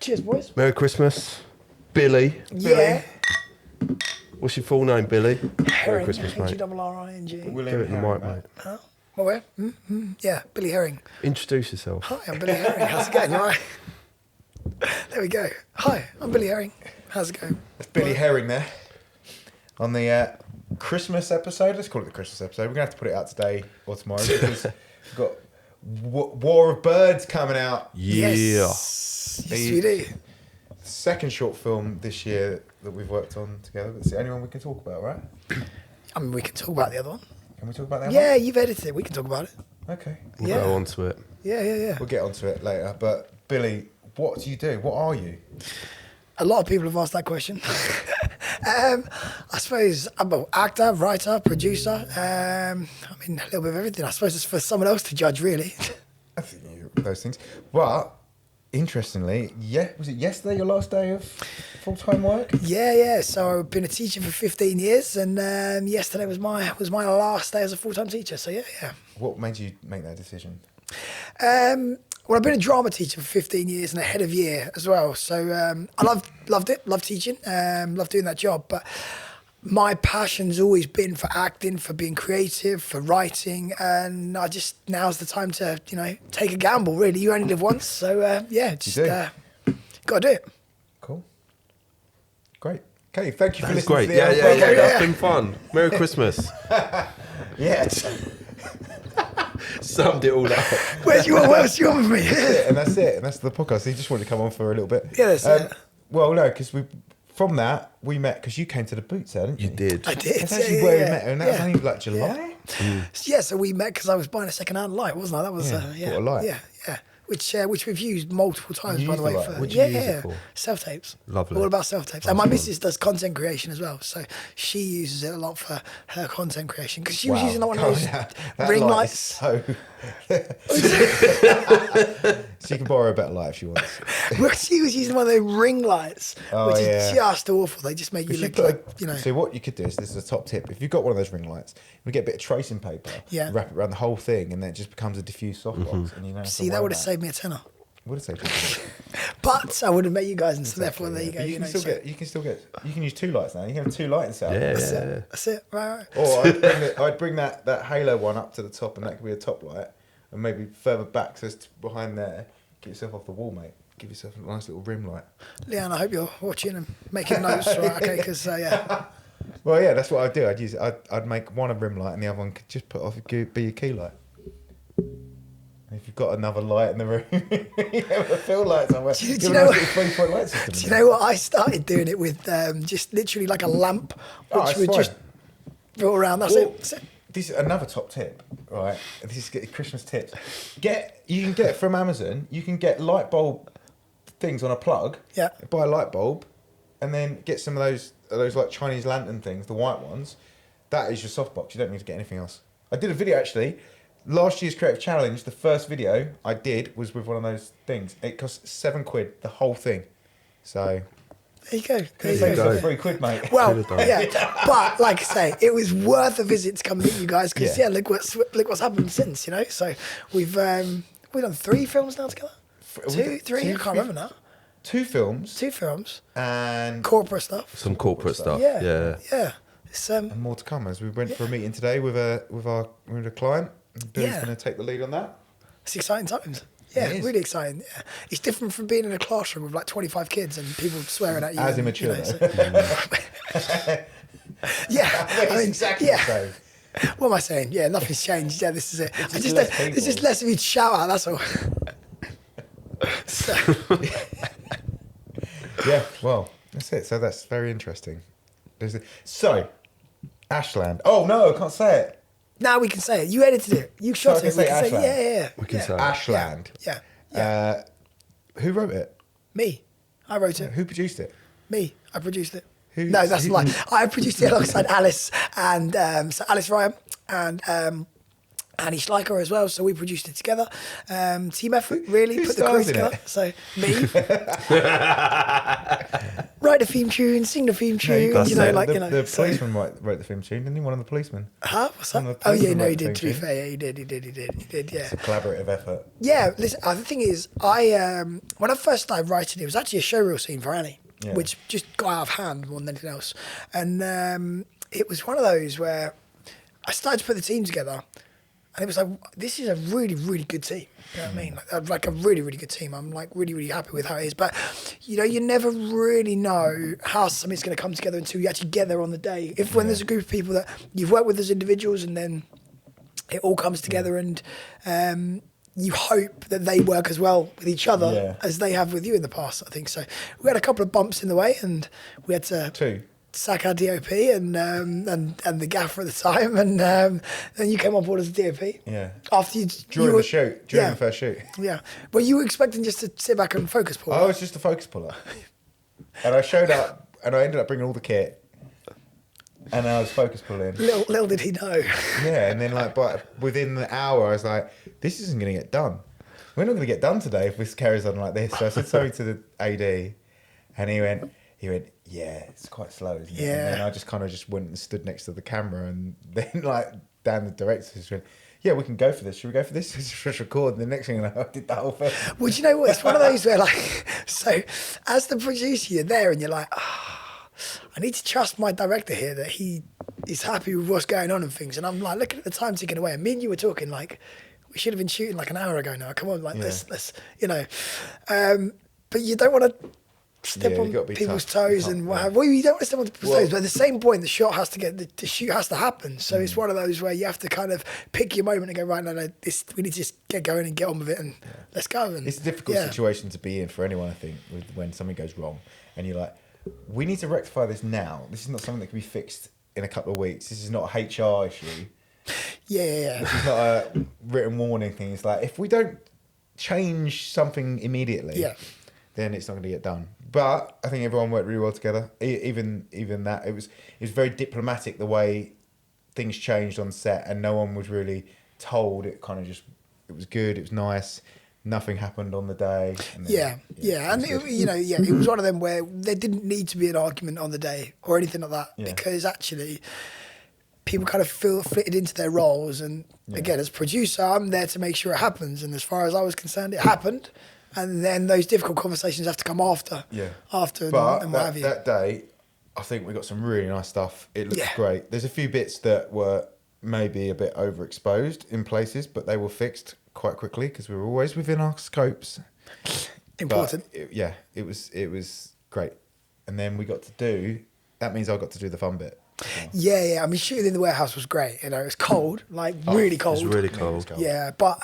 Cheers, boys. Merry Christmas, Billy. Yeah. What's your full name, Billy? Merry Herring. Christmas, mate. H-E-R-R-I-N-G. Do it in the mic, mate. Oh, well, where? Yeah, Billy Herring. Introduce yourself. Hi, I'm Billy Herring. How's it going? You all right? There we go. Hi, I'm Billy Herring. How's it going? That's Billy Herring there. On the Christmas episode, let's call it the Christmas episode. We're going to have to put it out today or tomorrow because we've got War of Birds coming out. Yeah. Yes, we do. Second short film this year that we've worked on together. It's the only one we can talk about, right? I mean, we can talk about the other one. Can we talk about that Yeah, you've edited it. We can talk about it. one? Okay. We'll Yeah. go on to it. Yeah. We'll get onto it later. But Billy, what do you do? What are you? A lot of people have asked that question. I suppose I'm an actor, writer, producer. I mean, a little bit of everything. I suppose it's for someone else to judge, really. I think you those things. But interestingly, was it yesterday your last day of full-time work? Yeah. So I've been a teacher for 15 years, and yesterday was my last day as a full-time teacher. So yeah. What made you make that decision? Well, I've been a drama teacher for 15 years and a head of year as well. So I loved it, loved teaching, loved doing that job. But my passion's always been for acting, for being creative, for writing. And now's the time to, take a gamble, really. You only live once. So, got to do it. Cool. Great. Okay, thank you for That's listening great. to the Yeah. That's been fun. Merry Christmas. Yeah. Summed it all up. What else do you want with me? And that's it. And that's the podcast. He just wanted to come on for a little bit. Yeah, that's it. Well, no, because from that, we met because you came to the Boots, hadn't you? You did. I did. That's actually where we met. And that was yeah. only like July? Yeah, so we met because I was buying a second-hand light, wasn't I? That was, bought a light. Yeah. Which we've used multiple times, You by the used way. the light. What'd you use it for? Self-tapes. Lovely. All about self-tapes. And my missus does content creation as well, so she uses it a lot for her content creation because she was using one of those That ring light is lights. She can borrow a better light if she wants. Well, she was using one of those ring lights, which is yeah. just awful. They just make you look like, So what you could do is, this is a top tip. If you've got one of those ring lights, you get a bit of tracing paper, wrap it around the whole thing, and then it just becomes a diffuse softbox. And you know. See, that would have saved me a tenner. Would have saved you. But I would have met you guys, and so therefore there you go. But you can use two lights now. You can have two lighting setups. Yeah. That's it. Right. Or I'd bring that Halo one up to the top, and that could be a top light, and maybe further back, so it's behind there. Get yourself off the wall, mate. Give yourself a nice little rim light. Leanne, I hope you're watching and making notes. Right? Okay, because Well, yeah, that's what I'd do. I'd make one a rim light, and the other one could just put off be your key light. And if you've got another light in the room, you have a fill light somewhere. Do you have a know nice little 3-point light system. Do you know what? I started doing it with just literally like a lamp, which would just go around. That's it. This is another top tip, right? This is Christmas tips. You can get from Amazon. You can get light bulb things on a plug. Yeah. Buy a light bulb, and then get some of those like Chinese lantern things, the white ones. That is your softbox. You don't need to get anything else. I did a video actually. Last year's Creative Challenge, the first video I did was with one of those things. It cost £7, the whole thing. So There you go. There you save go. some £3, mate. Well, yeah, but like I say, it was worth a visit to come meet you guys because look what's happened since, So we've done 3 films now together. 2, 3, I can't remember now. 2 films 2 films and corporate stuff. Some corporate stuff. Yeah. It's and more to come as we went for a meeting today with a client. Billy's going to take the lead on that. It's exciting times. Yeah, really exciting. Yeah. It's different from being in a classroom with like 25 kids and people swearing at you. As immature. Yeah, I mean, exactly the same. What am I saying? Yeah, nothing's changed. Yeah, this is it. There's just less of you to shout at, that's all. So. Yeah, well, that's it. So that's very interesting. So, Ashland. Oh, no, I can't say it. Now we can say it. You edited it. You shot it. We can say yeah. We can say Ashland. Yeah. Who wrote it? Me. I wrote it. Who produced it? Me. I produced it. Who- No, that's a who- lie. I produced it alongside Alice and so Alice Ryan and Annie Schleicher as well. So we produced it together. Team effort, really. Who Put the crew stars in together. it? So me. write the theme tune, sing the theme tune, that's you know, it. like, the, you know. the so- policeman wrote the theme tune, didn't he? One of the policemen. Huh? What's One that? of the Oh, yeah, policemen no, wrote he the did, to be theme tune. fair. Yeah, he did, yeah. It's a collaborative effort. Yeah, listen, the thing is, when I first started writing, it was actually a showreel scene for Annie, Yeah. which just got out of hand more than anything else. And it was one of those where I started to put the team together, and it was like, this is a really, really good team. You know what I mean? Like a really, really good team. I'm like really, really happy with how it is. But, you know, you never really know how something's going to come together until you actually get there on the day. When there's a group of people that you've worked with as individuals and then it all comes together and you hope that they work as well with each other as they have with you in the past, I think. So we had a couple of bumps in the way and we had to Two. sack our DOP and the gaffer at the time, and then you came on board as a DOP. Yeah. After you During were- the shoot, during yeah, the first shoot. Yeah. Well, you were expecting just to sit back and focus, Paul. I was just a focus puller. And I showed up and I ended up bringing all the kit. And I was focus pulling. Little did he know. Yeah, and then but within the hour, I was like, "This isn't going to get done. We're not going to get done today if this carries on like this." So I said something to the AD, and he went, "Yeah, it's quite slow, isn't it?" Yeah. And then I just kind of went and stood next to the camera, and then Dan, the director, just went, "Yeah, we can go for this. Should we go for this? Just record." And the next thing I know, I did that whole film. Well, do you know what? It's one of those where, like, so as the producer, you're there and you're like, I need to trust my director here that he is happy with what's going on and things. And I'm like looking at the time ticking away. And me and you were talking like, we should have been shooting like an hour ago now. Come on, like let's you know. But you don't want to step Yeah, you on gotta be people's tough. You toes can't, and yeah. what have. Well, you don't want to step on people's Well- toes. But at the same point, the shot has to the shoot has to happen. So it's one of those where you have to kind of pick your moment and go, right, no, we need to just get going and get on with it and let's go. And It's a difficult yeah. situation to be in for anyone, I think, when something goes wrong, and you're like, "We need to rectify this now. This is not something that can be fixed in a couple of weeks. This is not a HR issue. Yeah. This is not a written warning thing. It's like if we don't change something immediately, Yeah. then it's not going to get done." But I think everyone worked really well together. Even that, it was very diplomatic the way things changed on set, and no one was really told. It kind of just it was good. It was nice. Nothing happened on the day. And then, Yeah, and it was good. it was one of them where there didn't need to be an argument on the day or anything like that Yeah. because actually people kind of fitted into their roles. And again, as producer, I'm there to make sure it happens. And as far as I was concerned, it happened. And then those difficult conversations have to come after. Yeah. After But and what have you. that day, I think we got some really nice stuff. It looks Yeah. great. There's a few bits that were maybe a bit overexposed in places, but they were fixed quite quickly because we were always within our scopes. Important. But it was great. And then we got to do. That means I got to do the fun bit. Yeah. I mean, shooting in the warehouse was great. You know, it was cold, like really cold. It's really Yeah, it cold. was cold. Yeah, but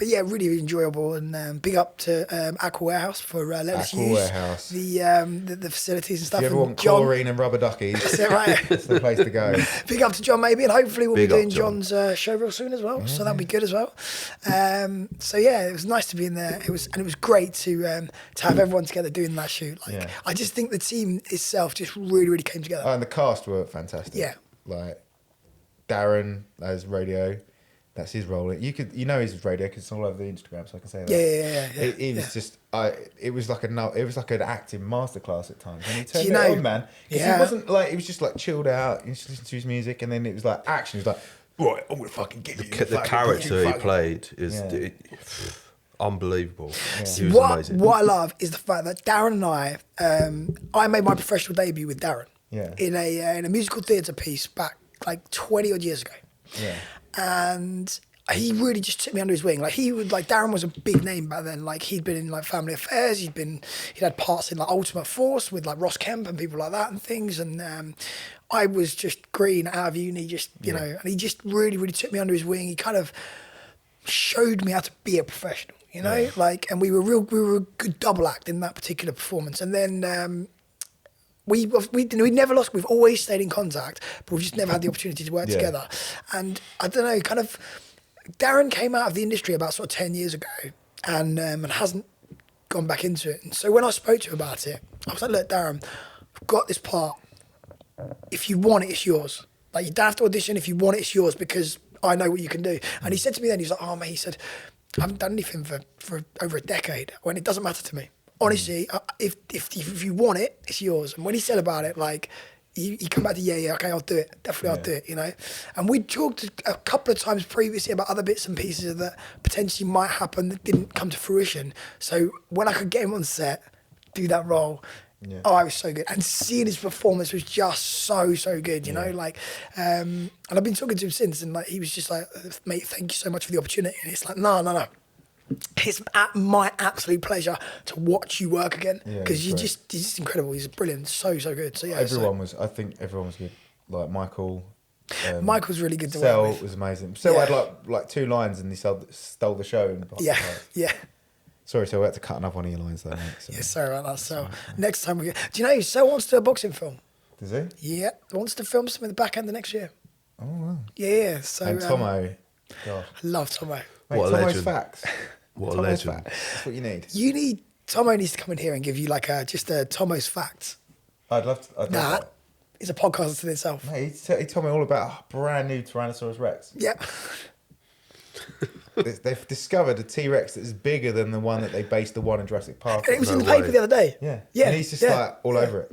yeah, really enjoyable, and big up to Aqua Warehouse for letting us Aqua use Warehouse. the facilities and stuff. If you ever And want John, chlorine and rubber duckies, that's it, right? it's the place to go. Big up to John, maybe, and hopefully we'll Big be up, doing John. John's show real soon as well. So that'll be good as well. So yeah, it was nice to be in there. It was great to have everyone together doing that shoot. Like, Yeah. I just think the team itself just really came together. Oh, and the cast were fantastic. Yeah. Like Darren as radio, that's his role. You know his radio because it's all over the Instagram, so I can say that. Yeah. It was just, it was like an acting masterclass at times. And he turned you it know- on, man. 'Cause Yeah. he wasn't like, he was just like chilled out. He just listened to his music, and then it was like action. He was like, right, I'm gonna fucking get you. The character he played is Yeah. unbelievable. He was What amazing. I love is the fact that Darren and I made my professional debut with Darren Yeah. in a musical theatre piece back like 20 odd years ago. Yeah. And he really just took me under his wing. Like Darren was a big name back then. Like he'd been in like Family Affairs. He'd had parts in like Ultimate Force with like Ross Kemp and people like that and things. And I was just green out of uni, just you know. And he just really took me under his wing. He kind of showed me how to be a professional, you know. Yeah. Like, and we were a good double act in that particular performance. And then. We never lost. We've always stayed in contact, but we've just never had the opportunity to work Yeah. together. And I don't know, kind of, Darren came out of the industry about sort of 10 years ago, and hasn't gone back into it. And so when I spoke to him about it, I was like, "Look, Darren, I've got this part. If you want it, it's yours. Like you don't have to audition. If you want it, it's yours because I know what you can do." And he said to me then, he's like, "Oh mate," he said, "I haven't done anything for over a decade. When it doesn't matter to me. Honestly, if you want it, it's yours. And when he said about it, like, he come back to, yeah, okay, I'll do it. Definitely, I'll do it, you know. And we talked a couple of times previously about other bits and pieces that potentially might happen that didn't come to fruition. So when I could get him on set, do that role, oh, it was so good. And seeing his performance was just so good, you know, like, and I've been talking to him since, and like, he was just like, mate, thank you so much for the opportunity. And it's like, no. It's my absolute pleasure to watch you work again, because you're just incredible. He's brilliant, so good. So yeah, I think everyone was good. Like Michael. Michael's really good to Sel work with. was amazing. Sel had like 2 lines and he stole the show. Yeah. Sorry, so we had to cut another one of your lines though, mate. So. Yeah, sorry about that. So next time we get. Do you know Sel wants to do a boxing film? Does he? Yeah, wants to film something at the back end of next year. Oh wow. Yeah. So And Tomo. God. I love Tomo. Mate, What a Tomo's legend. facts. What a Tomo's legend. facts. That's what you need. Tomo needs to come in here and give you like just a Tomo's facts. I'd love to. I'd love Nah, that. it's a podcast in itself. Mate, he told me all about a brand new Tyrannosaurus Rex. Yep. They've discovered a T-Rex that is bigger than the one that they based the one in Jurassic Park And it on. was in No the paper way. the other day. Yeah. Yeah. And he's just yeah. like all over it.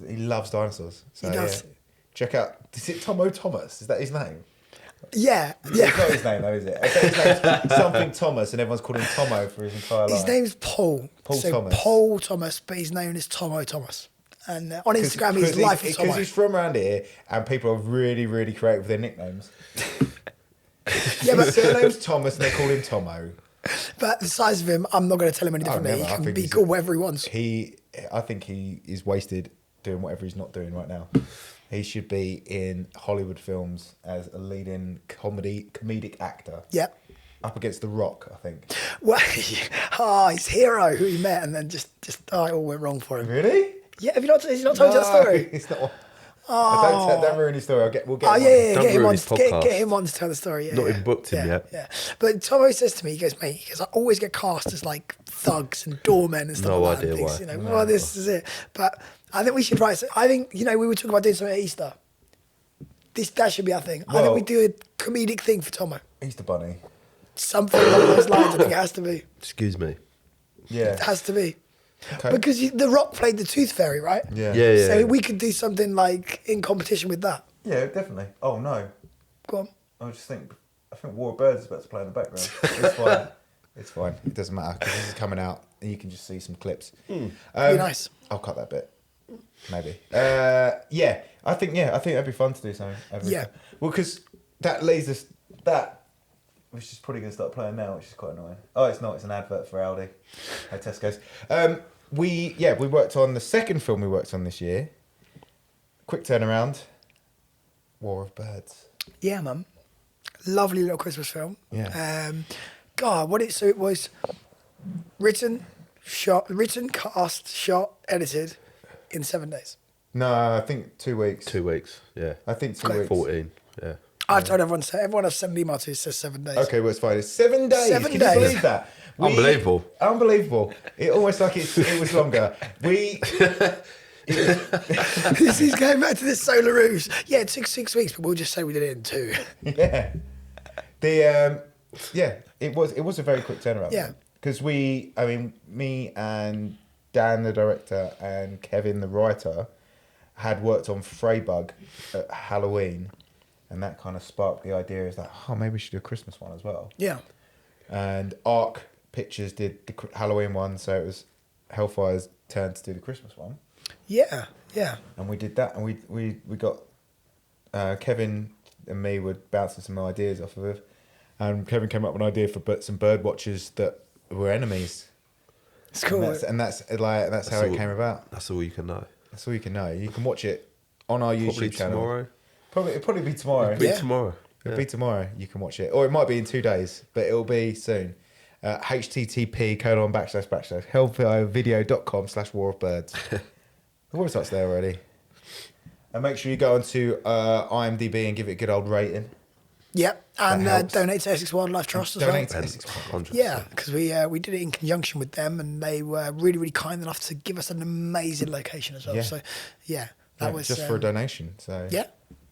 He loves dinosaurs. So, He does. Yeah. Check out. Is it Tomo Thomas? Is that his name? Yeah. It's not his name though, is it? I bet his name's something Thomas, and everyone's called him Tomo for his entire life. His name's Paul. Paul so Thomas. Paul Thomas, but he's known as Tomo Thomas. And on Instagram, he's Life of Tomo. Because he's from around here, and people are really, really creative with their nicknames. Yeah, His but, surname's Thomas, and they call him Tomo. but the size of him, I'm not going to tell him any differently. never. He I can think be he's called whatever he wants. I think he is wasted doing whatever he's not doing right now. He should be in Hollywood films as a leading comedic actor. Yeah. Up against The Rock, I think. Well, his hero who he met, and then just it all went wrong for him. Really? Yeah, have you not? Has he not told you that story? It's not. Don't ruin his story. We'll get Oh him yeah, on. yeah, Don't get him ruin on. his Get podcast. him on to tell the story. Yeah, Not yeah. even booked him yeah, yet. Yeah, but Tomo says to me, he goes, mate, because I always get cast as like thugs and doormen and stuff No like that. idea And things, why. you know, well, this is it. But I think we should write. I think we were talking about doing something at Easter. That should be our thing. I think Well- we do a comedic thing for Tomo. Easter Bunny. Something along those lines. I think it has to be. Excuse me. Yeah. It has to be. Okay. Because The Rock played the Tooth Fairy, right? Yeah. Yeah. So we could do something like in competition with that. Yeah, definitely. Oh no. Go on. I think War of Birds is about to play in the background. It's fine. It's fine. It doesn't matter because this is coming out and you can just see some clips. Be nice. I'll cut that bit. Maybe. Yeah. I think that'd be fun to do something. Yeah. Well, because that leads us which is probably going to start playing now, which is quite annoying. Oh, it's not. It's an advert for Aldi. Hey, Tesco's. We worked on the second film we worked on this year. Quick turnaround. War of Birds. Yeah, man. Lovely little Christmas film. Yeah. God, it was written, cast, shot, edited in 7 days. No, I think 2 weeks. 2 weeks. Yeah. I think 2 weeks. 14. Yeah. I've told everyone I've sent an email to says 7 days. Okay, well, it's fine. It's 7 days. 7 Can days. you believe that? Unbelievable. Unbelievable. It almost like it was longer. This is going back to the Solar Rouge. Yeah, it took 6 weeks, but we'll just say we did it in 2. Yeah. It was a very quick turnaround. Yeah. Because me and Dan, the director, and Kevin, the writer, had worked on Freybug at Halloween, and that kind of sparked the idea is that, maybe we should do a Christmas one as well. Yeah. And Arc Pictures did the Halloween one, so it was Hellfire's turn to do the Christmas one. Yeah. Yeah. And we did that, and we got Kevin and me were bouncing some ideas off of it, and Kevin came up with an idea for some bird watchers that were enemies. It's cool. And that's how it came about. That's all you can know. That's all you can know. You can watch it on our Probably YouTube channel. tomorrow. It'll probably be tomorrow. Be Yeah. tomorrow. It'll be tomorrow. You can watch it, or it might be in 2 days, but it'll be soon. http://hellfirevideo.com/warofbirds. The website's there already. And make sure you go onto IMDb and give it a good old rating. Yep. And helps. donate to Essex Wildlife Trust as Donate well. to Essex Wildlife. 100%. Yeah, because we did it in conjunction with them, and they were really, really kind enough to give us an amazing location as well. Yeah. So, that was just for a donation. So Yeah.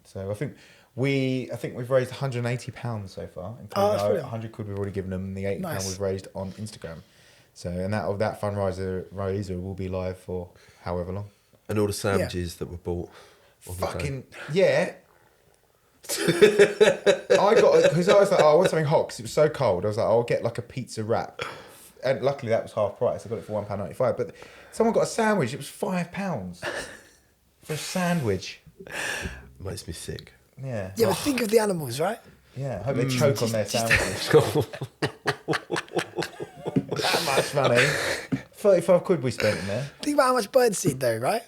So I think we've raised £180 so far, including Oh, that's our brilliant. 100 quid we've already given them, and the £80 Nice. we've raised on Instagram. So, and that fundraiser will be live for however long. And all the sandwiches that were bought. on the day. Fucking yeah. I got because I was like, oh, I want something hot because it was so cold. I was like, I'll get like a pizza wrap, and luckily that was half price. I got it for £1.95. But someone got a sandwich. It was £5 for a sandwich. Makes me sick. Yeah. Yeah, but think of the animals, right? Yeah. I hope they choke on their sandwiches. That much money. 35 quid we spent in there. Think about how much birdseed though, right?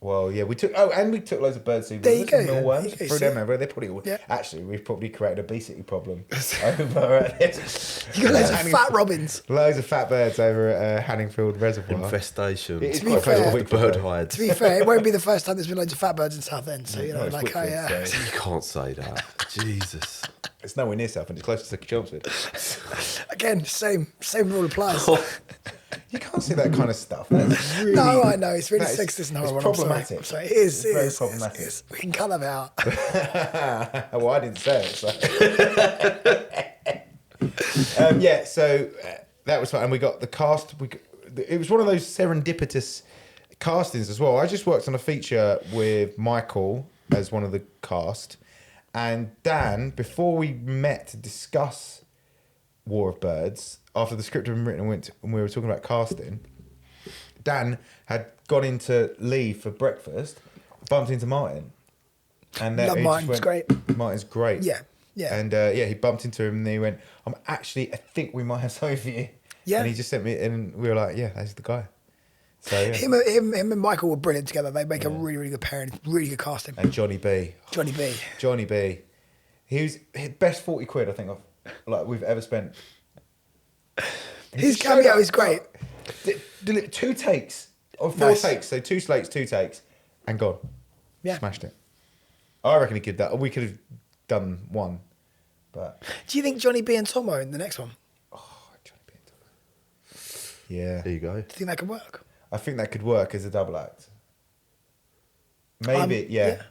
Well, yeah, we took loads of birdseed. There you go. Mealworms. There you go, Threw see? them everywhere. They probably all. Yeah. Actually, we've probably created an obesity problem over. You got loads of fat robins. Loads of fat birds over at Hanningfield Reservoir. Infestation. It is To be quite fair- close With to bird Wicklow. hides. To be fair, it won't be the first time there's been loads of fat birds in Southend. So you know, it's like Wicklow, so You can't say that. Jesus. it's nowhere near Southend. It's closer to Chelmsford. again, same rule applies. You can't say that kind of stuff. That's really, No, I know it's really that is- sexist and it's horrible. I'm sorry. problematic. I'm sorry. It is. It's It very is. problematic. It is. We can cut them out. Well, I didn't say it. So. Yeah, so that was fun. And we got the cast. It was one of those serendipitous castings as well. I just worked on a feature with Michael as one of the cast. And Dan, before we met to discuss War of Birds, after the script had been written and we were talking about casting, Dan had gone into Lee for breakfast, bumped into Martin. And Love he just Martin's went, great. Martin's great. Yeah, yeah. And he bumped into him and he went, I think we might have something for you. Yeah. And he just sent me, and we were like, yeah, that's the guy. So, yeah. Him and Michael were brilliant together. They make a really, really good pairing. Really good casting. And Johnny B. Johnny B. Johnny B. He was his best 40 quid, I think, we've ever spent. His He showed cameo up- is great. Did 2 takes, or 4 Nice. takes, so 2 slates, 2 takes, and gone. Yeah. Smashed it. I reckon he could that. We could have done 1, but Do you think Johnny B and Tom are in the next one? Johnny B. Yeah, There you go. Do you think that could work? I think that could work as a double act. Maybe, yeah.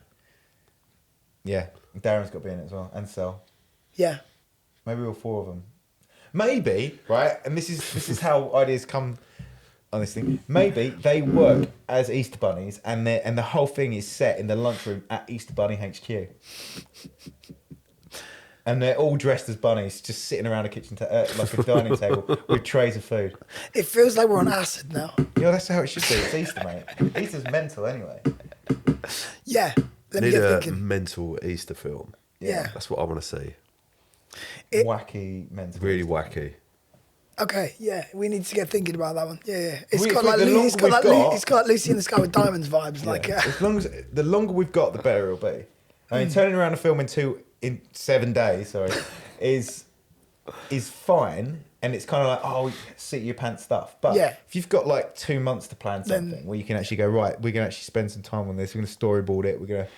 Yeah, Darren's got to be in it as well, and Sel. Yeah. Maybe all 4 of them. Maybe, right? And this is how ideas come on this thing. Maybe they work as Easter bunnies, and the whole thing is set in the lunchroom at Easter Bunny HQ. And they're all dressed as bunnies, just sitting around a kitchen, like a dining table with trays of food. It feels like we're on acid now. Yeah, that's how it should be. It's Easter, mate. Easter's mental anyway. Yeah. Let me Need get a thinking. mental Easter film. Yeah. That's what I want to see. Wacky mental. Really wacky. Okay, yeah, we need to get thinking about that one. Yeah. It's We- got the like longer it's got we've like got- it's got like Lucy in the Sky with Diamonds vibes. Like, Yeah. As long as the longer we've got, the better it'll be. I mean, turning around a film in 7 days, sorry, is fine, and it's kind of like, oh, seat your pants stuff. But Yeah. if you've got like 2 months to plan Then- something, where you can actually go, right, we're gonna actually spend some time on this. We're gonna storyboard it. We're gonna,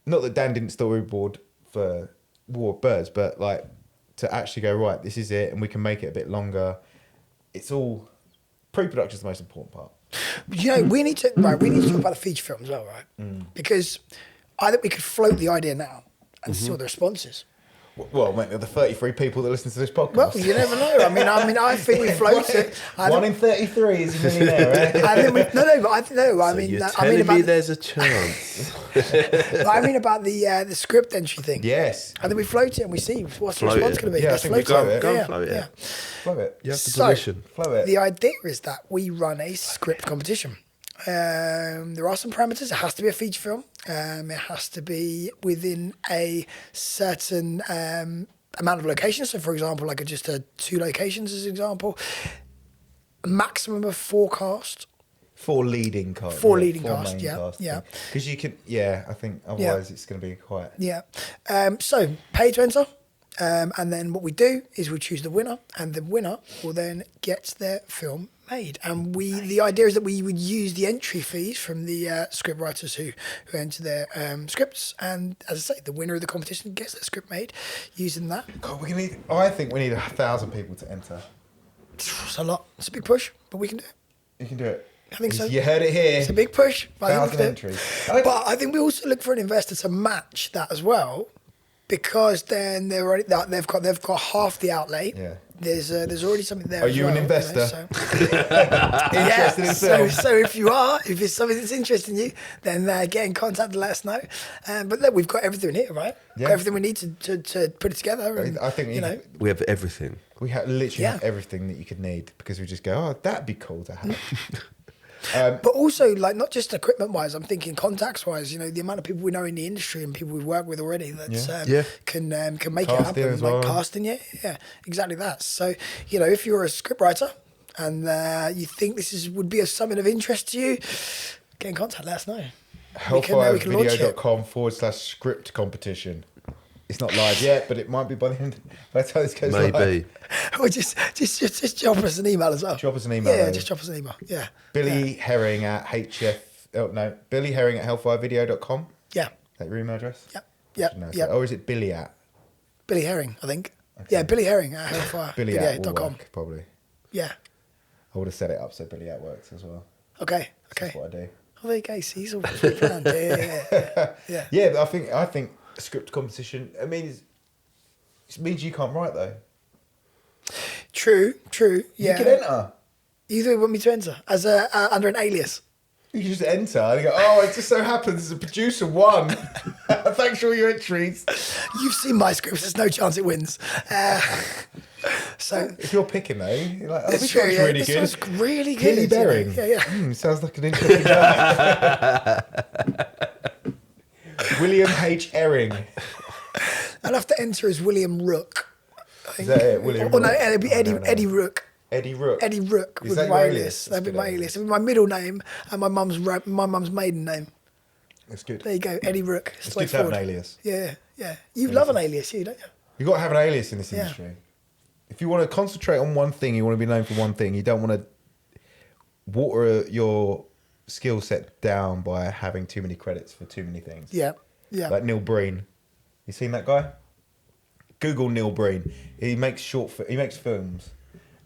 not that Dan didn't storyboard for War of Birds, but like to actually go, right, this is it, and we can make it a bit longer. It's all pre-production is the most important part. you know, we need to talk about the feature film as well, right? Because I think we could float the idea now and see what the response is. Well, mate, the 33 people that listen to this podcast. Well, you never know. I think we float it. One in 33 is a millionaire, right? I think we, but I think no. I So mean, you're I telling mean me about there's a chance. I mean about the script entry thing. Yes. I think we float it and we see what's the Float response it. going to be. Yeah, I Let's think we float float it. Go and Yeah, float it, yeah. Flow it. You have the So- permission. Flow it. The idea is that we run a script competition. There are some parameters. It has to be a feature film. It has to be within a certain amount of locations. So, for example, like just 2 locations as an example. A maximum of 4 cast. 4 leading cast. 4 leading cast, yeah. Because you can, I think otherwise it's going to be quite. Yeah. So pay to enter. And then what we do is we choose the winner, and the winner will then get their film made. And the idea is that we would use the entry fees from the script writers who enter their scripts. And as I say, the winner of the competition gets their script made using that. God, I think we need 1,000 people to enter. It's a lot. It's a big push, but we can do it. You can do it. I think so. You heard it here. It's a big push. But I think we 1,000 can do it. entries. But I think we also look for an investor to match that as well, because then they've got half the outlay. Yeah. there's already something there. Are as you an well, investor? so- Interested in film? so if you are, if it's something that's interesting you, then get in contact and let us know. But look, we've got everything here, right? Yeah. Got everything we need to put it together. And, I think you know. We have everything. We literally have Yeah. everything that you could need because we just go, oh, that'd be cool to have. But also, like, not just equipment-wise, I'm thinking contacts-wise. You know, the amount of people we know in the industry and people we've worked with already that Yeah. can make Casting it happen. as Like well. casting, yeah, exactly that. So, you know, if you're a scriptwriter and you think this would be something of interest to you, get in contact. Let us know. We can launch it. Hellfirevideo.com/script competition. It's not live yet, but it might be by the time this goes live. Maybe. Or just drop us an email as well. Drop us an email, Yeah, though. just drop us an email. Yeah. Billy Herring at Billy Herring at hellfirevideo.com. Yeah. Is that your email address? Yeah. No, Yeah. Or is it Billy at? Billy Herring, I think. Yeah, Billy Herring at Billy at will hellfirevideo.com. work, probably. Yeah. I would have set it up so Billy at works as well. Okay. That's what I do. Oh, there you go. See, he's all pre-planned. Yeah. Yeah, but I think a script competition. I mean, it means you can't write though. True. Yeah. You can enter. You do want me to enter as under an alias? You can just enter and you go, oh, it just so happens the producer won. Thanks for all your entries. You've seen my scripts. There's no chance it wins. So If you're picking though, you're like, oh, it's this true. one's Yeah, really this good. one's really good. Billy you know. Berring. Yeah. Sounds like an interesting guy. William H. Herring. I'll have to enter as William Rook. I think. Is that it? William Or no, Rook? it'd be Oh, Eddie, no, no. Eddie Rook. Eddie Rook. Eddie Rook Is would that be your my alias? alias. That's That'd be good my alias. alias. It'd be my middle name and my mum's maiden name. That's good. There you go, Eddie Rook. It's good to have an Straightforward. alias. Yeah. You love an alias, you don't you? You've got to have an alias in this Yeah. industry. If you want to concentrate on one thing, you want to be known for one thing, you don't want to water your skill set down by having too many credits for too many things. Yeah. Like Neil Breen. You seen that guy? Google Neil Breen. He makes he makes films,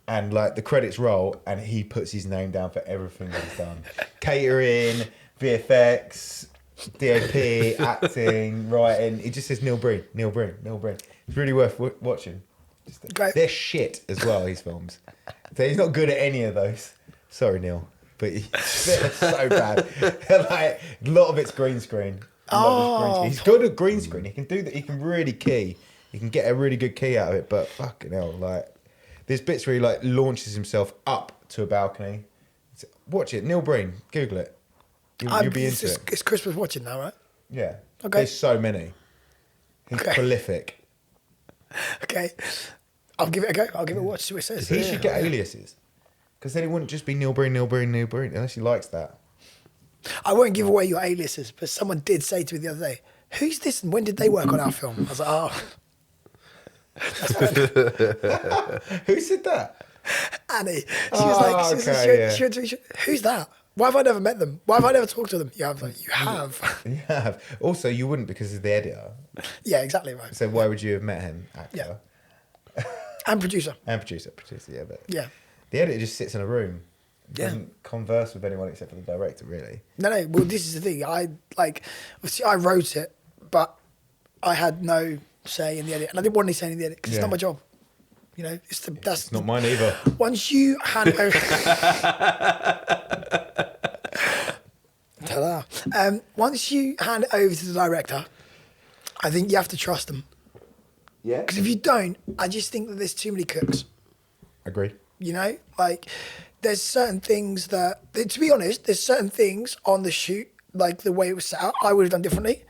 and like the credits roll, and he puts his name down for everything that he's done: catering, VFX, DOP, acting, writing. He just says Neil Breen. It's really worth watching. Great. They're shit as well. His films. So he's not good at any of those. Sorry, Neil, but they're so bad. Like a lot of it's green screen. He's good at green screen. He can do that. He can really key. He can get a really good key out of it. But fucking hell, like there's bits where he like launches himself up to a balcony. Watch it, Neil Breen. Google it. You'll be into it. It's Christmas watching now, right? Yeah. Okay. There's so many. He's Okay. prolific. Okay. I'll give it a go. I'll give it a watch, see what it says. He should get aliases. Because then it wouldn't just be Neil Breen, unless he likes that. I won't give away your aliases, but someone did say to me the other day, who's this and when did they work on our film? I was like, oh. Who said that? Annie. She Oh, was like, okay, she went to me, who's that? Why have I never met them? Why have I never talked to them? Yeah, I was like, you have. You have. Also, you wouldn't because of the editor. Yeah, exactly right. So why would you have met him? Actor. Yeah. And producer. And producer, yeah. But Yeah. the editor just sits in a room. Yeah. Doesn't converse with anyone except for the director, really. No. Well, this is the thing. Obviously, I wrote it, but I had no say in the edit, and I didn't want any say in the edit because it's Yeah. not my job. You know, that's It's not mine either. once you hand over. Ta-da. Once you hand it over to the director, I think you have to trust them. Yeah. Because if you don't, I just think that there's too many cooks. Agree. You know, like there's certain things to be honest, there's certain things on the shoot, like the way it was set out, I would have done differently.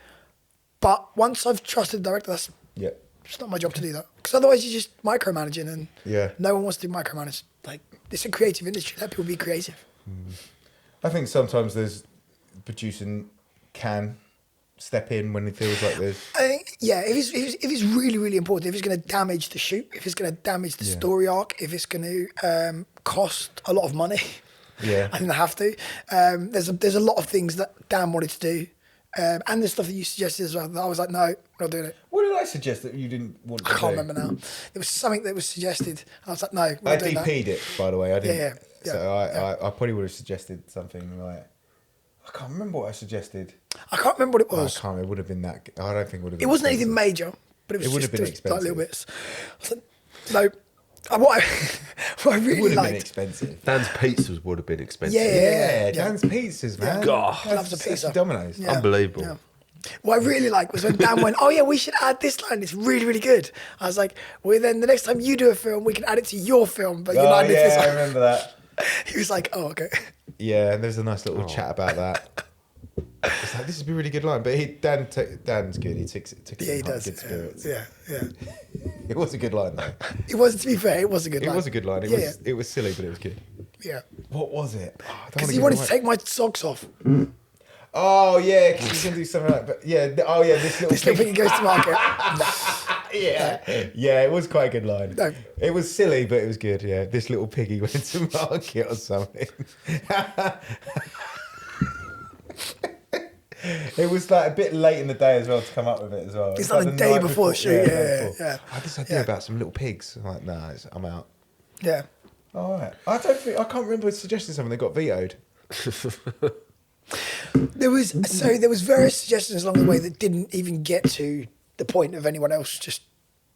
But once I've trusted the director, Yeah. it's not my job to do that. Because otherwise you're just micromanaging and Yeah. no one wants to do micromanage. Like, it's a creative industry. Let people be creative. I think sometimes there's producing can step in when it feels like there's. I think, yeah, if it's really, really important, if it's going to damage the shoot, if it's going to damage the Yeah. story arc, if it's going to cost a lot of money, Yeah. I think they have to. There's a lot of things that Dan wanted to do, and the stuff that you suggested as well. That I was like, no, we're not doing it. What did I suggest that you didn't want to I do? can't remember now. There was something that was suggested. I was like, no, we're I not doing that. DP'd it, by the way. I didn't. Yeah. So I probably would have suggested something like. I can't remember what I suggested. I can't remember what it Oh, I was. can't. It would have been that. I don't think it would have It been. wasn't anything expensive. major, but it was It would just have been there was like little expensive. bits. I was like, no, What I It really would have been liked. expensive. Dan's pizzas would have been expensive. Yeah. Dan's pizzas, man. God. Loves a pizza. Domino's. Yeah. Unbelievable. Yeah. What I really liked was when Dan went, "Oh yeah, we should add this line. It's really, really good." I was like, "Well, then the next time you do a film, we can add it to your film." But Oh, you're not adding this yeah, I line. remember that. He was like, "Oh, okay." Yeah, and there's a nice little chat about that. It's like, this would be a really good line, but Dan's good. He takes it Yeah, he in does. good spirits. Yeah. It was a good line though. It was, to be fair, it was a good line. It was a good line. It was silly, but it was good. Yeah. What was it? Oh, I don't Because wanna he give wanted it to away. take my socks off. Oh yeah, because he's gonna do something like. But yeah. Oh yeah. This little. This little pig- thing goes to market. Yeah. Yeah. It was quite a good line. No. It was silly, but it was good. Yeah. This little piggy went to market or something. It was like a bit late in the day as well to come up with it as well. It's like the day night before the shoot, the yeah, day yeah, before. yeah. I had this idea Yeah. about some little pigs. I'm like, nah, I'm out. Yeah. All right. I can't remember suggesting something that got vetoed. There was various suggestions along the way that didn't even get to the point of anyone else, just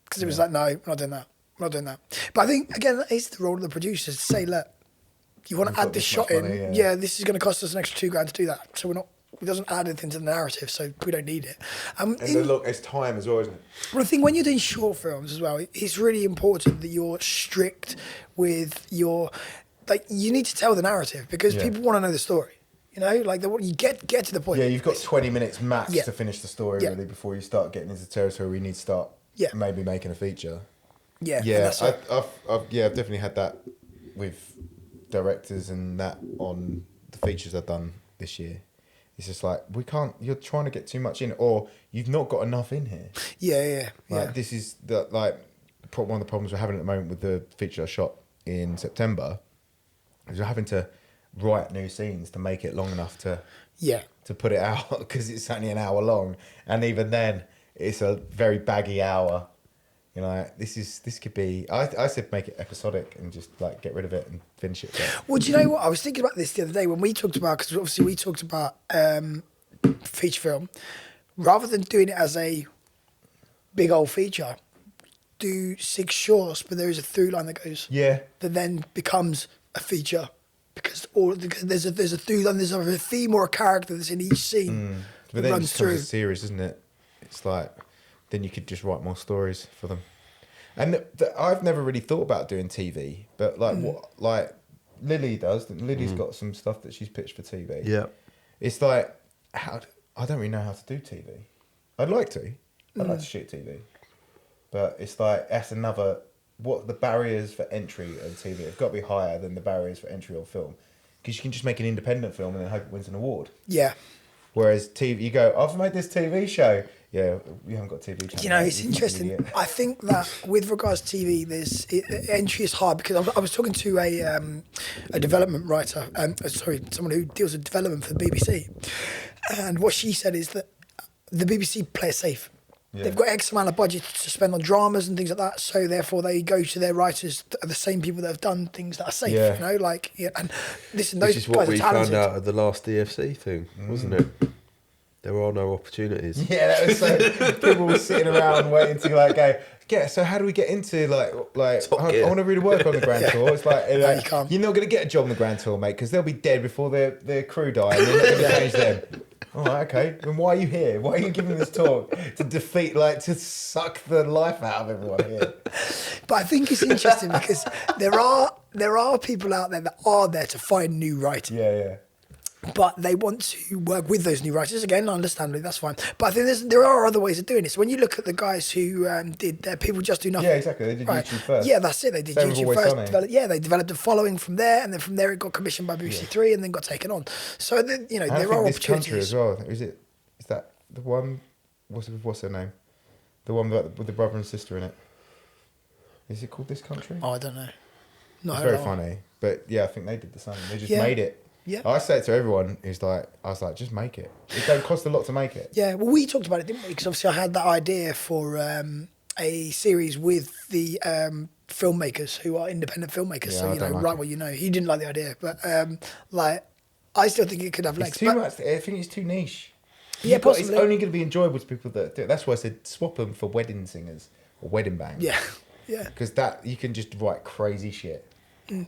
because it was like, no, we're not doing that. We're not doing that. But I think again, that is the role of the producers to say, look, you want We've to add got this this shot much in? money, Yeah, this is going to cost us an extra £2,000 to do that. So it doesn't add anything to the narrative, so we don't need it. And then look, it's time as well, isn't it? Well, I think when you're doing short films as well, it's really important that you're strict with your, like, you need to tell the narrative because Yeah. people want to know the story. You know, like you get to the point. Yeah, you've got 20 minutes max Yeah. to finish the story Yeah. really before you start getting into territory where you need to start Yeah. maybe making a feature. Yeah, and Yeah, that's it. I've definitely had that with directors and that on the features I've done this year. It's just like you're trying to get too much in, or you've not got enough in here. Yeah. Like this is one of the problems we're having at the moment with the feature I shot in September, is we're having to write new scenes to make it long enough to Yeah. put it out because it's only an hour long, and even then it's a very baggy hour. You know, this could be. I said make it episodic and just like get rid of it and finish it. But Well, do you know what? I was thinking about this the other day when we talked about, because obviously we talked about feature film. Rather than doing it as a big old feature, do 6 shorts, but there is a through line that goes. yeah, That then becomes a feature because there's a through line, there's a theme or a character that's in each scene but that then it runs just becomes through. a series, isn't it? It's like then you could just write more stories for them. And I've never really thought about doing TV, but like Lily does. Lily's got some stuff that she's pitched for TV. Yeah. It's like I don't really know how to do TV. I'd like to. I'd like to shoot TV, but it's like that's another. What the barriers for entry on TV have got to be higher than the barriers for entry on film, because you can just make an independent film and then hope it wins an award. Yeah. Whereas TV, you go, I've made this TV show. Yeah, we haven't got a TV channel. You know, mate. it's You fucking interesting. idiot. I think that with regards to TV, entry is hard because I was talking to a development writer, someone who deals with development for the BBC, and what she said is that the BBC play it safe. Yeah. They've got X amount of budget to spend on dramas and things like that, so therefore they go to their writers, that are the same people that have done things that are safe. Yeah. You know, like and listen, those Which is what guys we are found talented. out at the last DFC thing, wasn't it? There are no opportunities. Yeah, that was so. People were sitting around waiting to like go. Yeah, so how do we get into like Top I Gear. want to really work on the Grand Tour. It's like No, you can't. you're not going to get a job on the Grand Tour, mate, because they'll be dead before their crew die, and they're not going to change them. All right, okay. Then why are you here? Why are you giving this talk to suck the life out of everyone here? But I think it's interesting because there are people out there that are there to find new writing. Yeah. But they want to work with those new writers. Again, understandably, that's fine. But I think there are other ways of doing it. So when you look at the guys who did People Just Do Nothing. Yeah, exactly. They did YouTube first. Yeah, that's it. They did Same with YouTube Always first. Sunny. They developed a following from there. And then from there, it got commissioned by BBC Three and then got taken on. So, And there I are think this country opportunities. as well. Is that the one? What's her name? The one with the brother and sister in it. Is it called This Country? Oh, I don't know. Not It's heard very of that one. funny, but yeah, I think they did the same. They just Yeah. made it. Yeah. I say it to everyone who's like, I was like, just make it. It don't cost a lot to make it. Yeah, well, we talked about it, didn't we? Because obviously I had that idea for a series with the filmmakers who are independent filmmakers. Yeah, So, I you know, don't like right it. what you know. He didn't like the idea, but I still think it could have legs. It's too But much. I think it's too niche. Yeah, It's possibly. only going to be enjoyable to people that do it. That's why I said swap them for wedding singers or wedding bands. Yeah. Yeah. Because that you can just write crazy shit.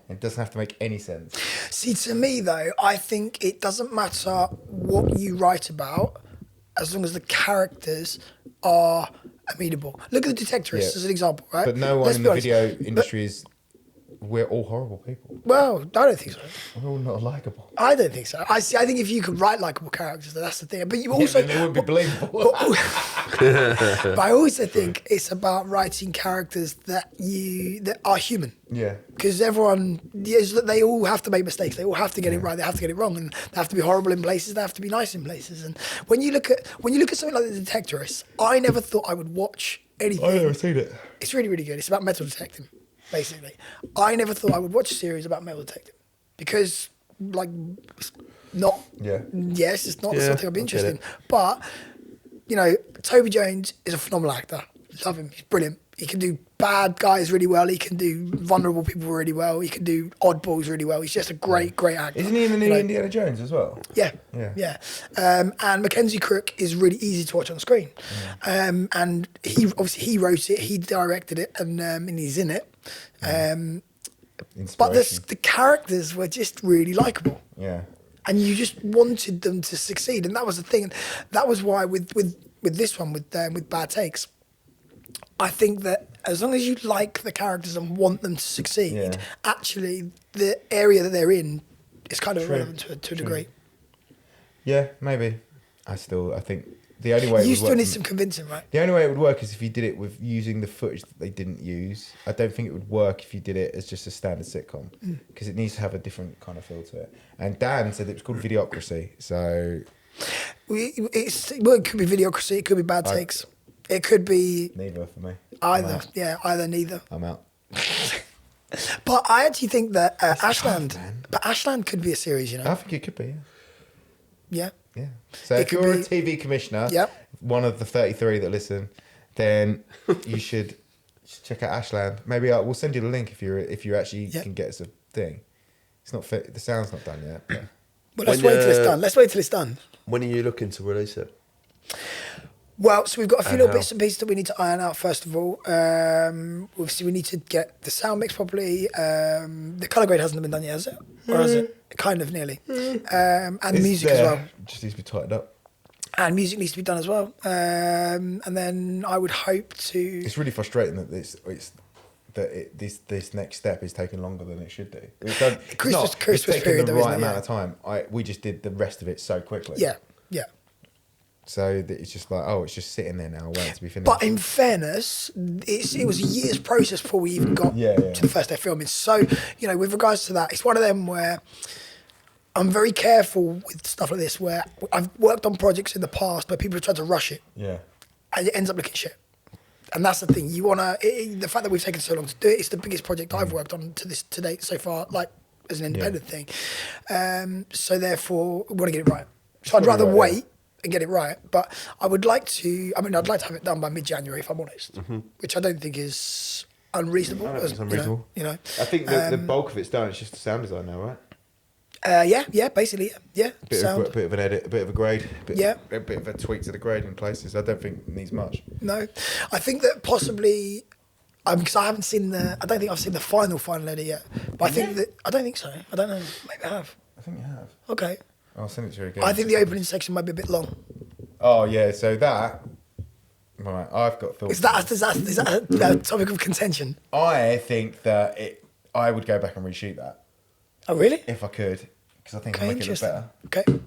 It doesn't have to make any sense. See, to me though, I think it doesn't matter what you write about, as long as the characters are amenable. Look at the Detectorists Yeah. as an example, right? But no one Let's in be the honest. video But- industry is. We're all horrible people. Well, I don't think so. We're all not likable. I don't think so. I think if you could write likable characters, that's the thing. But you also, Then they wouldn't be believable. but I also think it's about writing characters that are human. Yeah. Because everyone, yes, they all have to make mistakes. They all have to get it right. They have to get it wrong, and they have to be horrible in places. They have to be nice in places. And when you look at something like The Detectorists, I never thought I would watch anything. I've never seen it. It's really, really good. It's about metal detecting, basically. I never thought I would watch a series about metal detecting because, like, it's not. Yeah. Yes, it's not Yeah, something I'd be I get interested in. it. But you know, Toby Jones is a phenomenal actor. Love him. He's brilliant. He can do bad guys really well. He can do vulnerable people really well. He can do oddballs really well. He's just a great, great actor. Isn't he in the new You know, Indiana Jones as well? Yeah, Yeah. yeah. And Mackenzie Crook is really easy to watch on screen. And he wrote it, he directed it, and he's in it. But Inspiration. the characters were just really likable. Yeah. And you just wanted them to succeed, and that was the thing. And that was why with this one with Bad Takes, I think that as long as you like the characters and want them to succeed, Yeah. actually the area that they're in is kind of True. irrelevant to a True. degree. Yeah, maybe. I think the only way it You would still work need for some me- convincing, right? the only way it would work is if you did it with using the footage that they didn't use. I don't think it would work if you did it as just a standard sitcom because it needs to have a different kind of feel to it. And Dan said it was called Videocracy, so It could be Videocracy, it could be Bad Takes, it could be neither for me. either. Yeah, either, neither. I'm out. But I actually think that Ashland, tough, man. but Ashland could be a series, you know? I think it could be. Yeah. Yeah. So It if could you're a be- TV commissioner, Yep. one of the 33 that listen, then you should check out Ashland. Maybe we'll send you the link if you actually Yep. can get us a thing. It's not fit. The sound's not done yet. But But let's When, wait till it's uh, done. Let's wait till it's done. When are you looking to release it? Well, so we've got a few And little how? bits and pieces that we need to iron out first of all. Obviously, we need to get the sound mix properly. The colour grade hasn't been done yet, has it? Or has it? Kind of nearly. And the it's music as there, well. just needs to be tightened up. And music needs to be done as well. And then I would hope to. It's really frustrating that this next step is taking longer than it should do. It's done, it's Christmas not, it's taking period the though, isn't right it? amount Yeah. of time. We just did the rest of it so quickly. Yeah, yeah. So that it's just like, oh, it's just sitting there now, waiting to be finished. But in fairness, it was a year's process before we even got Yeah, yeah. to the first day of filming. So, you know, with regards to that, it's one of them where I'm very careful with stuff like this, where I've worked on projects in the past where people have tried to rush it, yeah. and it ends up looking shit. And that's the thing. You wanna the fact that we've taken so long to do it. It's the biggest project I've worked on to date so far, like as an independent thing. So therefore, we want to get it right. So I'd Probably rather right, yeah. wait and get it right. But I would like to. I mean, I'd like to have it done by mid-January, if I'm honest, which I don't think is unreasonable. I don't think it's unreasonable. You know. I think the bulk of it's done. It's just the sound design now, right? Yeah, basically, yeah. Bit Sound. of an edit, a bit of a grade, Yeah. a bit of a tweak to the grade in places. I don't think it needs much. No, I think that possibly, because I haven't seen I don't think I've seen the final edit yet. But I think that I don't think so. I don't know. Maybe I have. I think you have. Okay. I'll send it to you again. I think the opening section might be a bit long. Oh yeah, so that. Right, I've got thoughts. Is that a topic of contention? I think that I would go back and reshoot that Oh, really? if I could, because I think Okay, it'll make it look interesting. better. Okay,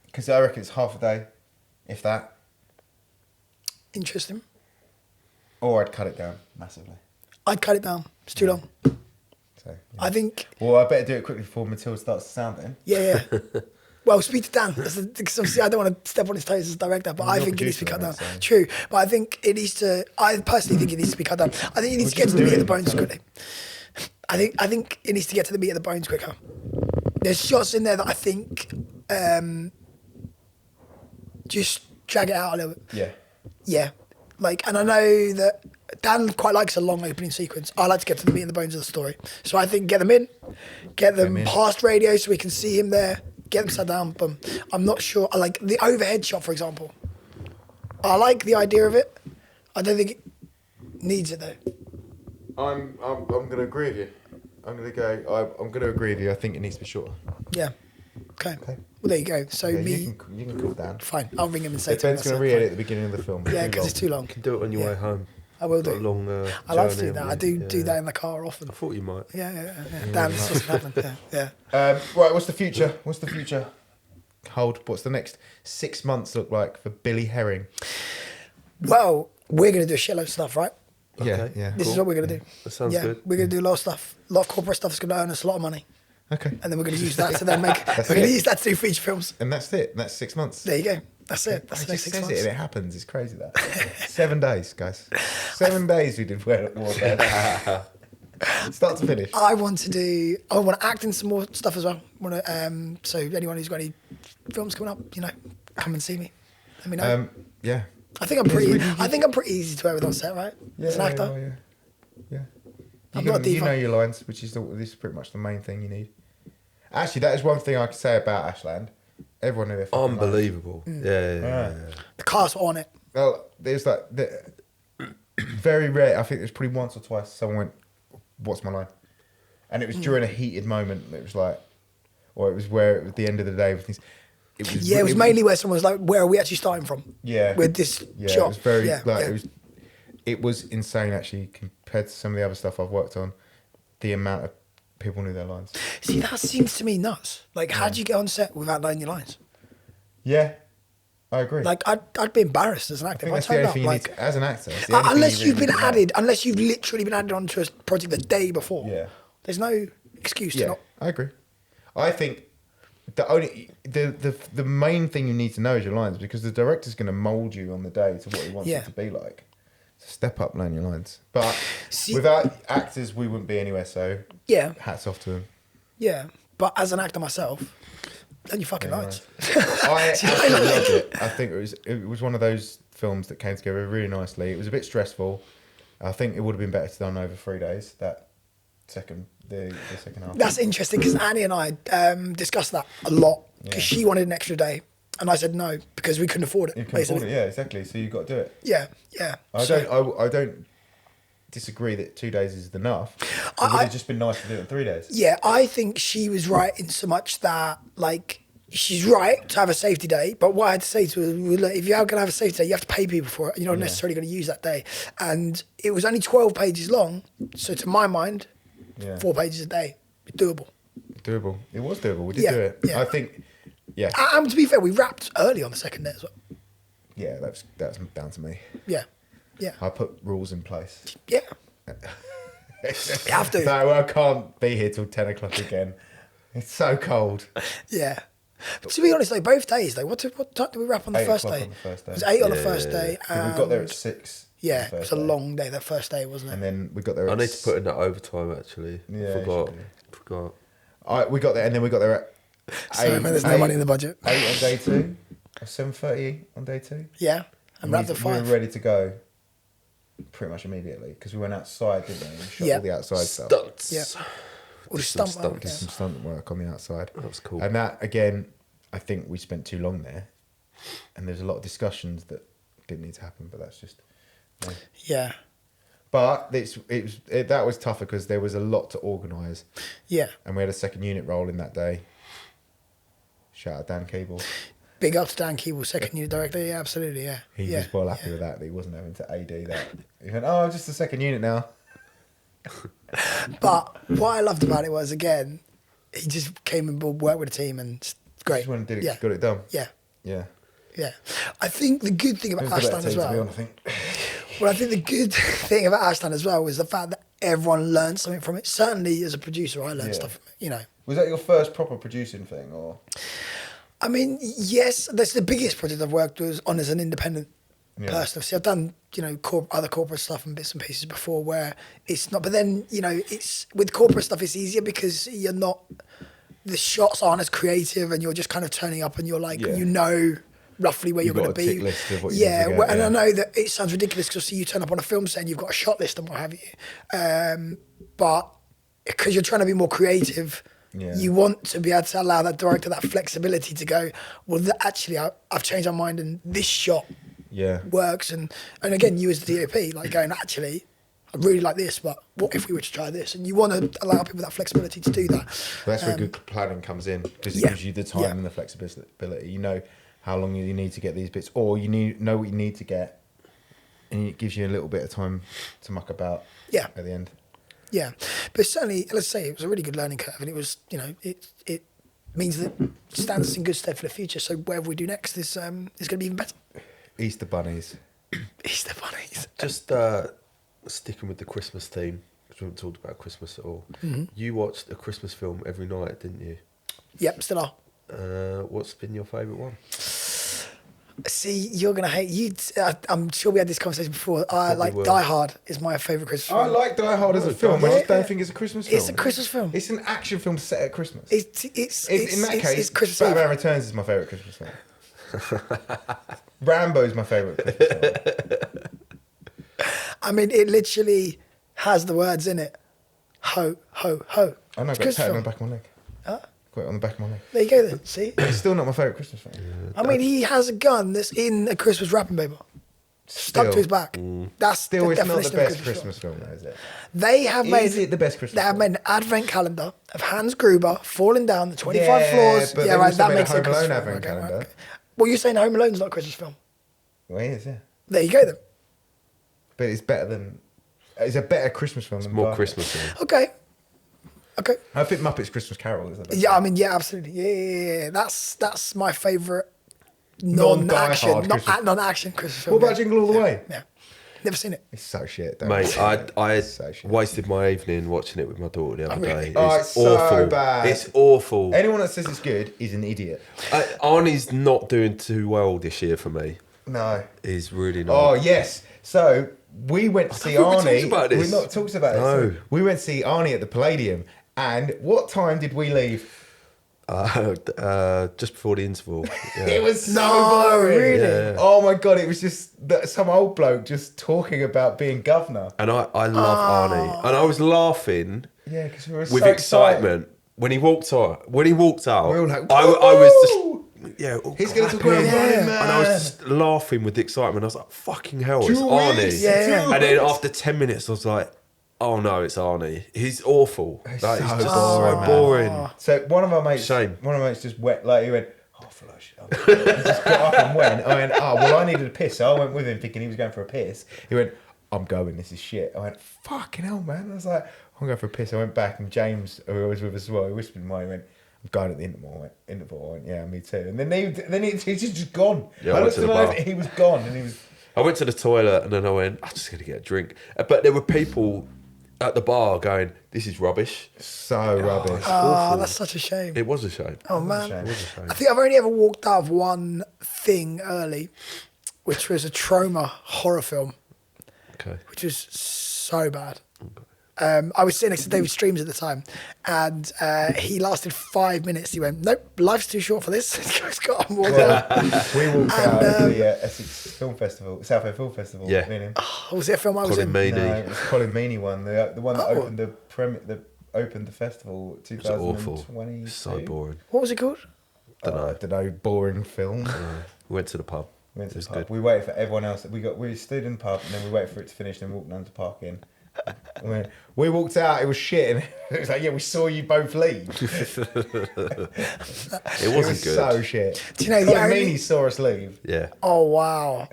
Because I reckon it's half a day, if that, interesting. or I'd cut it down massively. I'd cut it down. It's too long. So. Yeah. I think. Well, I better do it quickly before Matilda starts to sound then. Yeah. Well, speak to Dan. Because obviously I don't want to step on his toes as director, but Well, I you're think it needs to be cut down. producer, mate, so- True, but I think it needs to. I personally think it needs to be cut down. I think it needs to get to the meat of the bones quickly. I think it needs to get to the meat of the bones quicker. There's shots in there that I think just drag it out a little bit. Yeah. Yeah. Like, and I know that Dan quite likes a long opening sequence. I like to get to the meat and the bones of the story. So I think get them in, get them in. past radio so we can see him there, get them sat down. Boom. I'm not sure. I like the overhead shot, for example. I like the idea of it. I don't think it needs it though. I'm going to agree with you. I'm going to agree with you. I think it needs to be shorter. Yeah. Okay. Well, there you go. So Yeah, me. you can cool down. Fine. I'll ring him and say to him. Ben's going to re-edit at the beginning of the film. Yeah, because it's too long. You can do it on your Yeah. way home. I will Got do. a long I love to journey, do that. I haven't do you? do that in the car often. I thought you might. Yeah. Damn, this doesn't happen. Yeah. Right, what's the future? What's the future hold? What's the next 6 months look like for Billy Herring? Well, we're going to do a shitload of stuff, right? Okay. Yeah. This is what we're going to do. That sounds yeah, good. we're going to do a lot of stuff. A lot of corporate stuff that's going to earn us a lot of money. Okay. And then we're going to use that to then make. We're going it. to use that to do feature films. And that's it. That's 6 months. There you go. That's it. That's It the next just 6 says months. it and it happens. It's crazy that. 7 days, guys. 7 days we did Warfare. Start to finish. I want to act in some more stuff as well. So anyone who's got any films coming up, come and see me. Let me know. Yeah. I think I'm pretty easy to work with on set, right? Yeah, As an actor. Yeah. I'm You, not a can, you diva. know your lines, which is this is pretty much the main thing you need. Actually, that is one thing I could say about Ashland. Everyone knew their fucking lines. Unbelievable. Yeah. The cast on it. Well, there's very rare. I think there's probably once or twice someone went, "What's my line?" And it was during a heated moment. It was like, or it was where at the end of the day, everything's. It was mainly where someone was like, "Where are we actually starting from?" Yeah. With this Yeah, shot. it was very yeah. It was insane actually compared to some of the other stuff I've worked on. The amount of people knew their lines. See, that seems to me nuts. Like, how do you get on set without knowing your lines? Yeah, I agree. Like, I'd be embarrassed as an I actor. think if that's the turned only up, thing you like, need to, as an actor. it's the only thing unless you you've really been need to know. added, unless you've literally been added onto a project the day before. Yeah. There's no excuse to Yeah, not. I agree. I think the main thing you need to know is your lines because the director's going to mold you on the day to what he wants Yeah. it to be like. So step up, learn your lines. But See- without actors, we wouldn't be anywhere. So Yeah, hats off to them. yeah. But as an actor myself, learn your fucking lines. I See, I absolutely like loved it. it. I think it was one of those films that came together really nicely. It was a bit stressful. I think it would have been better to done over 3 days. That second half. That's interesting because Annie and I discussed that a lot because she wanted an extra day and I said no because we couldn't afford it. You can basically. afford it, yeah, exactly. So you've got to do it. Yeah. I So- don't disagree that 2 days is enough. It would I- have just been nice to do it in 3 days. Yeah, I think she was right in so much that, like, she's right to have a safety day, but what I had to say to her was, look, if you're going to have a safety day, you have to pay people for it. You're not necessarily going to use that day. And it was only 12 pages long, so to my mind, 4 pages a day, doable. Doable. It was doable. We did Yeah, do it. yeah. I think, yeah, And to be fair, we wrapped early on the second day as well. yeah, that's down to me. Yeah. I put rules in place. You have to. No, I can't be here till 10 o'clock again. It's so cold. Yeah. But to be honest, like, both days, though, what time did we wrap on the 8 first o'clock day? on the first day. It was 8 on the first day. We got there at and- 6. Yeah, the it was first a day. long day, that first day, wasn't it? And then we got there I at need to put in that overtime actually. Yeah, Forgot. you should Forgot. we got there, and then we got there at So when there's no money in the budget. 8 on day 2, or 7:30 on day 2. Yeah. And wrapped at we 5. were ready to go pretty much immediately because we went outside, didn't we? And shot Yeah. all the outside stuff. Stunts. Yeah. All the Just some stunt work. Did some stunt work on the outside. That was cool. And that again, I think we spent too long there, and there's a lot of discussions that didn't need to happen. But that's just. Yeah. But that was tougher because there was a lot to organise, Yeah. and we had a second unit role in that day. Shout out Dan Keeble. Big up to Dan Keeble, second unit director. Yeah, absolutely. Yeah. He yeah. was well happy with that he wasn't having to AD that. He went, "Oh, just the second unit now." But what I loved about it was, again, he just came and worked with the team and it's great. Just went and did it, Yeah. got it done. Yeah. Yeah. Yeah. I think the good thing about It was the better Ashland as team, to be well. honest, I think. Well, I think the good thing about Ashland as well was the fact that everyone learned something from it. Certainly, as a producer, I learned Yeah. stuff from it, you know. Was that your first proper producing thing, or? I mean, yes, that's the biggest project I've worked on as an independent Yeah. person. See, I've done, other corporate stuff and bits and pieces before where it's not, but then, it's with corporate stuff, it's easier because you're not, the shots aren't as creative and you're just kind of turning up and you're like, Yeah. roughly where You've you're going got to a be. tick list of what you need to get, and I yeah. know that it sounds ridiculous because you turn up on a film set and you've got a shot list and what have you. But because you're trying to be more creative, Yeah. you want to be able to allow that director that flexibility to go, well, actually, I've changed my mind and this shot Yeah. works. And again, you as the DOP, like going, actually, I really like this, but what if we were to try this? And you want to allow people that flexibility to do that. Well, that's where good planning comes in because it yeah, gives you the time yeah. and the flexibility. You know how long you need to get these bits, or know what you need to get, and it gives you a little bit of time to muck about. Yeah. At the end. Yeah, but certainly, let's say it was a really good learning curve, and it was, it means that it stands us in good stead for the future. So whatever we do next is going to be even better. Easter bunnies. Easter bunnies. Just sticking with the Christmas theme, because we haven't talked about Christmas at all. Mm-hmm. You watched a Christmas film every night, didn't you? Yep, still are. What's been your favourite one? See, you're going to hate you. I'm sure we had this conversation before. will. Die Hard is my favourite Christmas film. I like Die Hard as a film. I just don't think it's a Christmas film. It's a Christmas film. It's an action film set at Christmas. It's in that case, it's Christmas Eve. Batman Returns is my favourite Christmas film. Rambo's my favourite Christmas film. I mean, it literally has the words in it. Ho, ho, ho. I know, It's I've got a Christmas it on the film. back of my leg. Huh? Got it on the back of my leg. There you go then, see? It's still not my favourite Christmas film. I mean, he has a gun that's in a Christmas wrapping paper. Stuck to Still. his back. That's Still, the it's not the definition of a best film. Christmas film, though, is it? They have made Is it the best Christmas They have film? made an advent calendar of Hans Gruber falling down the 25 Yeah, floors. but Yeah, they've right. also That made a makes it a Home Christmas Alone film. advent Okay, calendar. okay. Well, you're saying Home Alone's not a Christmas film. Well, it is, yeah. There you go then. But it's better than... It's a better Christmas film than More Die Hard. Christmassy. Okay. Okay. I think Muppets Christmas Carol is the best. Yeah, I mean, yeah, absolutely. Yeah. That's my favourite Non-Die non-action, Hard Christmas- non-action Christmas film. What about yeah. Jingle All the Way? Yeah. Never seen it. It's so shit, don't Mate, it? I So shit. wasted my evening watching it with my daughter the other really? day. Oh, it's so awful. bad. It's awful. Anyone that says it's good is an idiot. Arnie's not doing too well this year for me. No. He's really not. Oh, yes. So, we went to see thought we Arnie. talked about this. We've not talked about it. No. So we went to see Arnie at the Palladium. And what time did we leave? Just before the interval. Yeah. It was so No, boring. really? Yeah. Oh my god, it was just some old bloke just talking about being governor. And I love Arnie. And I was laughing Yeah, because we were with so excitement when he walked out. When he walked out, We were all like, I was "Woo!" just, yeah, all He's going to talk clapping. about Running Yeah. Man. And I was just laughing with excitement. I was like, fucking hell, it's Two Arnie. weeks, Yeah. two And then weeks. after 10 minutes, I was like, oh no, it's Arnie. He's awful. It's That is so just boring, so man. boring. So one of our mates, Shame. just went, like, he went, oh, full of shit. He just got up and went. I went, oh, well, I needed a piss. So I went with him thinking he was going for a piss. He went, I'm going, this is shit. I went, fucking hell, man. I was like, I'm going for a piss. I went back and James, who was with us as well, he whispered in my ear, he went, I'm going at the interval. I went, yeah, me too. And then he's just gone. Yeah, I I went looked to at the him bar. and he was gone. And he was, I went to the toilet and then I went, I'm just going to get a drink. But there were people at the bar going, this is rubbish. so rubbish. Oh, Awful. that's such a shame. It was a shame. Oh, man. shame. It was a shame. I think I've only ever walked out of one thing early, which was a trauma horror film, Okay. which was so bad. I was sitting next to David Streams at the time, and he lasted 5 minutes. He went, "Nope, life's too short for this." He just got on and walked out. We walked out And, to the Essex Film Festival, Southend Film Festival. Yeah. Me and him. Oh, was it a film I was Colin in? Meaney. No, it was Colin Meaney one, the one that Oh. opened the festival It was awful. 2022. So boring. What was it called? Don't know. I don't know, boring film. We went to the pub. We went to It was the pub. good. We waited for everyone else. We stood in the pub and then we waited for it to finish. Then we walked down to park in. And we walked out. It was shit, and it was like, yeah, we saw you both leave. It It wasn't was good. so shit. Do you know, Colin the only- Meaney saw us leave. Yeah. Oh wow!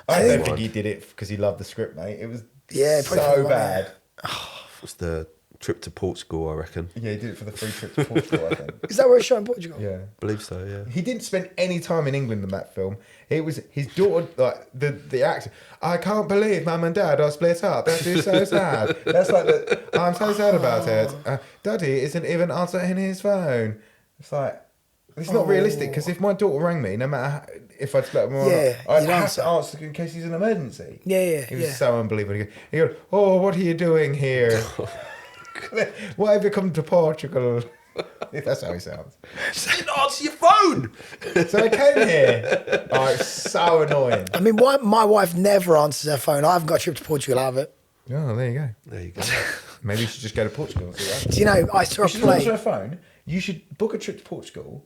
I don't think- think he did it because he loved the script, mate. It was Yeah, probably for so the money. bad. It was the trip to Portugal, I reckon. Yeah, he did it for the free trip to Portugal, I think. Is that where it's shot in Portugal? Yeah. Believe so, yeah. He didn't spend any time in England in that film. It was his daughter, like the actor. I can't believe Mum and Dad are split up. That is so sad. That's like I'm so sad about it. Daddy isn't even answering his phone. It's like it's not realistic because if my daughter rang me, no matter if I'd split up or Yeah, not, I'd you'd have answer. to answer in case he's an emergency. Yeah, He was yeah. so unbelievable. He goes, "Oh, what are you doing here? Why have you come to Portugal?" That's how he sounds. Didn't answer your phone! So I came here. Oh, it's so annoying. I mean, my wife never answers her phone. I haven't got a trip to Portugal out of it. Oh, there you go. There you go. Maybe you should just go to Portugal and see what happens. Do you know, I saw a You should answer play. her phone. You should book a trip to Portugal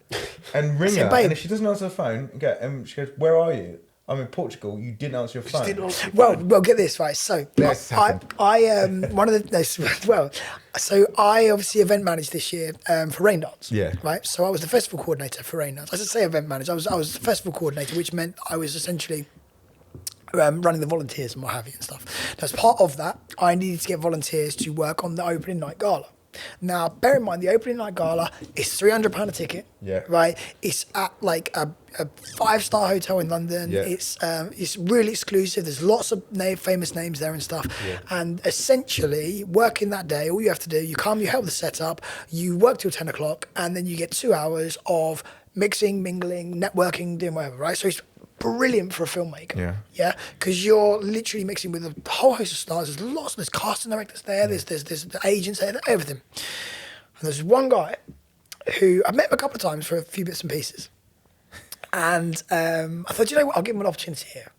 and ring Say, her. babe. And if she doesn't answer the phone, go. She goes, "Where are you?" I'm in Portugal. You didn't answer your phone. Didn't answer your Well, phone. well, get this right. So, This happened. one of the well, so I obviously event managed this year for Rain Dance. Yeah. Right. So I was the festival coordinator for Rain Dance. I should say event manager. I was the festival coordinator, which meant I was essentially running the volunteers and what have you and stuff. As part of that, I needed to get volunteers to work on the opening night gala. Now, bear in mind, the opening night gala is £300 a ticket. Yeah. Right. It's at like a 5-star hotel in London. Yeah. It's really exclusive. There's lots of famous names there and stuff. Yeah. And essentially, working that day, all you have to do, you come, you help the setup, you work till 10 o'clock, and then you get 2 hours of mixing, mingling, networking, doing whatever. Right. So it's brilliant for a filmmaker. Yeah. Yeah, because you're literally mixing with a whole host of stars. There's casting directors there. There's the agents there. Everything. And there's one guy who I've met him a couple of times for a few bits and pieces, and I thought, you know what, I'll give him an opportunity here.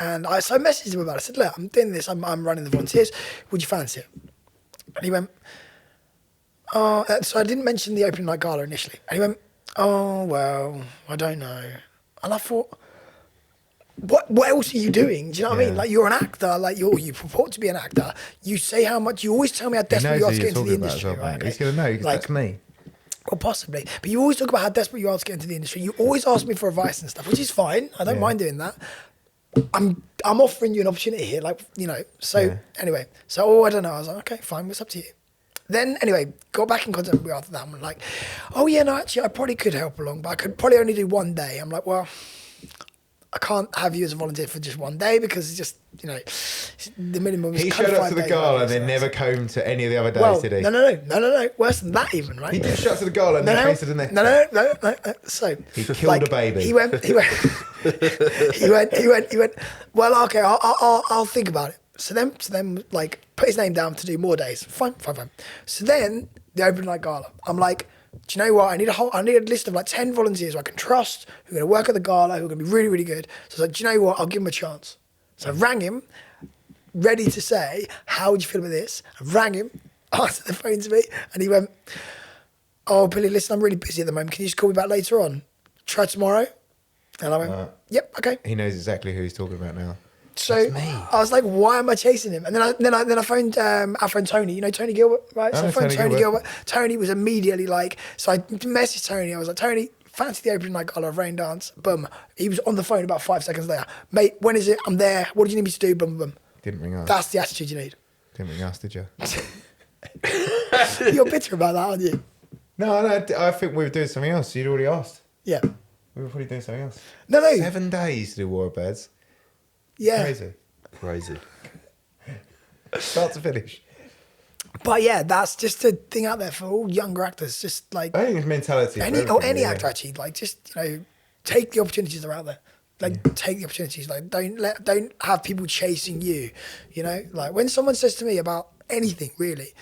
And I messaged him about it. I said, look, I'm doing this. I'm running the volunteers. Would you fancy it? And he went, oh. So I didn't mention the opening night gala initially. And he went, oh well, I don't know. And I thought, what else are you doing? Do you know what I mean? Yeah. Like, you're an actor, like you purport to be an actor. You say how much, you always tell me how He desperate knows you are who to you're get into the talking about as industry, well, right? mate. He's going to know because Like, that's me. well, possibly. But you always talk about how desperate you are to get into the industry. You always ask me for advice and stuff, which is fine. I don't Yeah. mind doing that. I'm offering you an opportunity here, like, you know. So Yeah. anyway, so I don't know. I was like, okay, fine, it's up to you. Then anyway, got back in contact with me after that. I'm like, oh yeah, no, actually, I probably could help along, but I could probably only do one day. I'm like, well, I can't have you as a volunteer for just one day because it's just, you know, the minimum is He kind showed of up 5 to the days, gala right? and then So never combed to any of the other days, well, did he? no. Worse than that, even, right? He just showed up to the gala and then painted a neck. No. So He killed a baby. He went. He went. Well, okay, I'll think about it. So then, like, put his name down to do more days. Fine. So then the open night gala. I'm like, do you know what? I need a list of like 10 volunteers who I can trust, who are going to work at the gala, who are going to be really, really good. So I was like, do you know what? I'll give him a chance. So I rang him, ready to say, how would you feel about this? I rang him, answered the phone to me, and he went, oh, Billy, listen, I'm really busy at the moment. Can you just call me back later on? Try tomorrow? And I went, yep, okay. He knows exactly who he's talking about now. So That's me. I was like, why am I chasing him? And then I phoned our friend Tony. You know Tony Gilbert, right? I So I know phoned Tony Tony Gilbert. Gilbert. Tony was immediately like, so I messaged Tony. I was like, Tony, fancy the opening night gala of Rain Dance? Boom. He was on the phone about 5 seconds later. Mate, when is it? I'm there. What do you need me to do? Boom, boom. Didn't ring us. That's the attitude you need. Didn't ring us, did you? You're bitter about that, aren't you? No, I think we were doing something else. You'd already asked. Yeah. We were probably doing something else. No. 7 days to do Warbirds. Yeah. Crazy. Crazy. Start to finish. But yeah, that's just a thing out there for all younger actors. Just like I think it's mentality. for any everything, yeah. actor actually, like, just, you know, take the opportunities that are out there. Like, take the opportunities. Like, don't have people chasing you. You know, like, when someone says to me about anything really,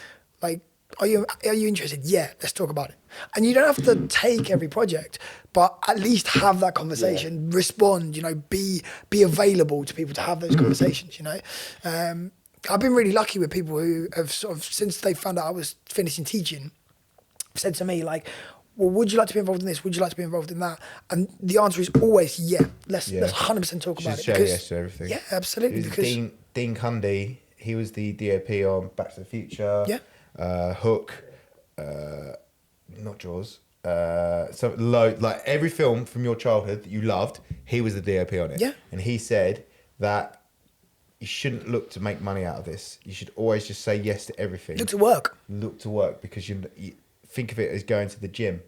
like, are you interested? Yeah, let's talk about it. And you don't have to take every project, but at least have that conversation. Respond. You know, be available to people to have those conversations. You know, I've been really lucky with people who have sort of, since they found out I was finishing teaching, said to me like, well, would you like to be involved in this? Would you like to be involved in that? And the answer is always yeah. Let's 100% talk about it. Should say yes to everything. Yeah, absolutely. It was Because Dean Cundy, he was the DOP on Back to the Future. Yeah. Hook, not Jaws. Like every film from your childhood that you loved, he was the DOP on it. Yeah. And he said that you shouldn't look to make money out of this. You should always just say yes to everything. look to work. Look to work because you think of it as going to the gym.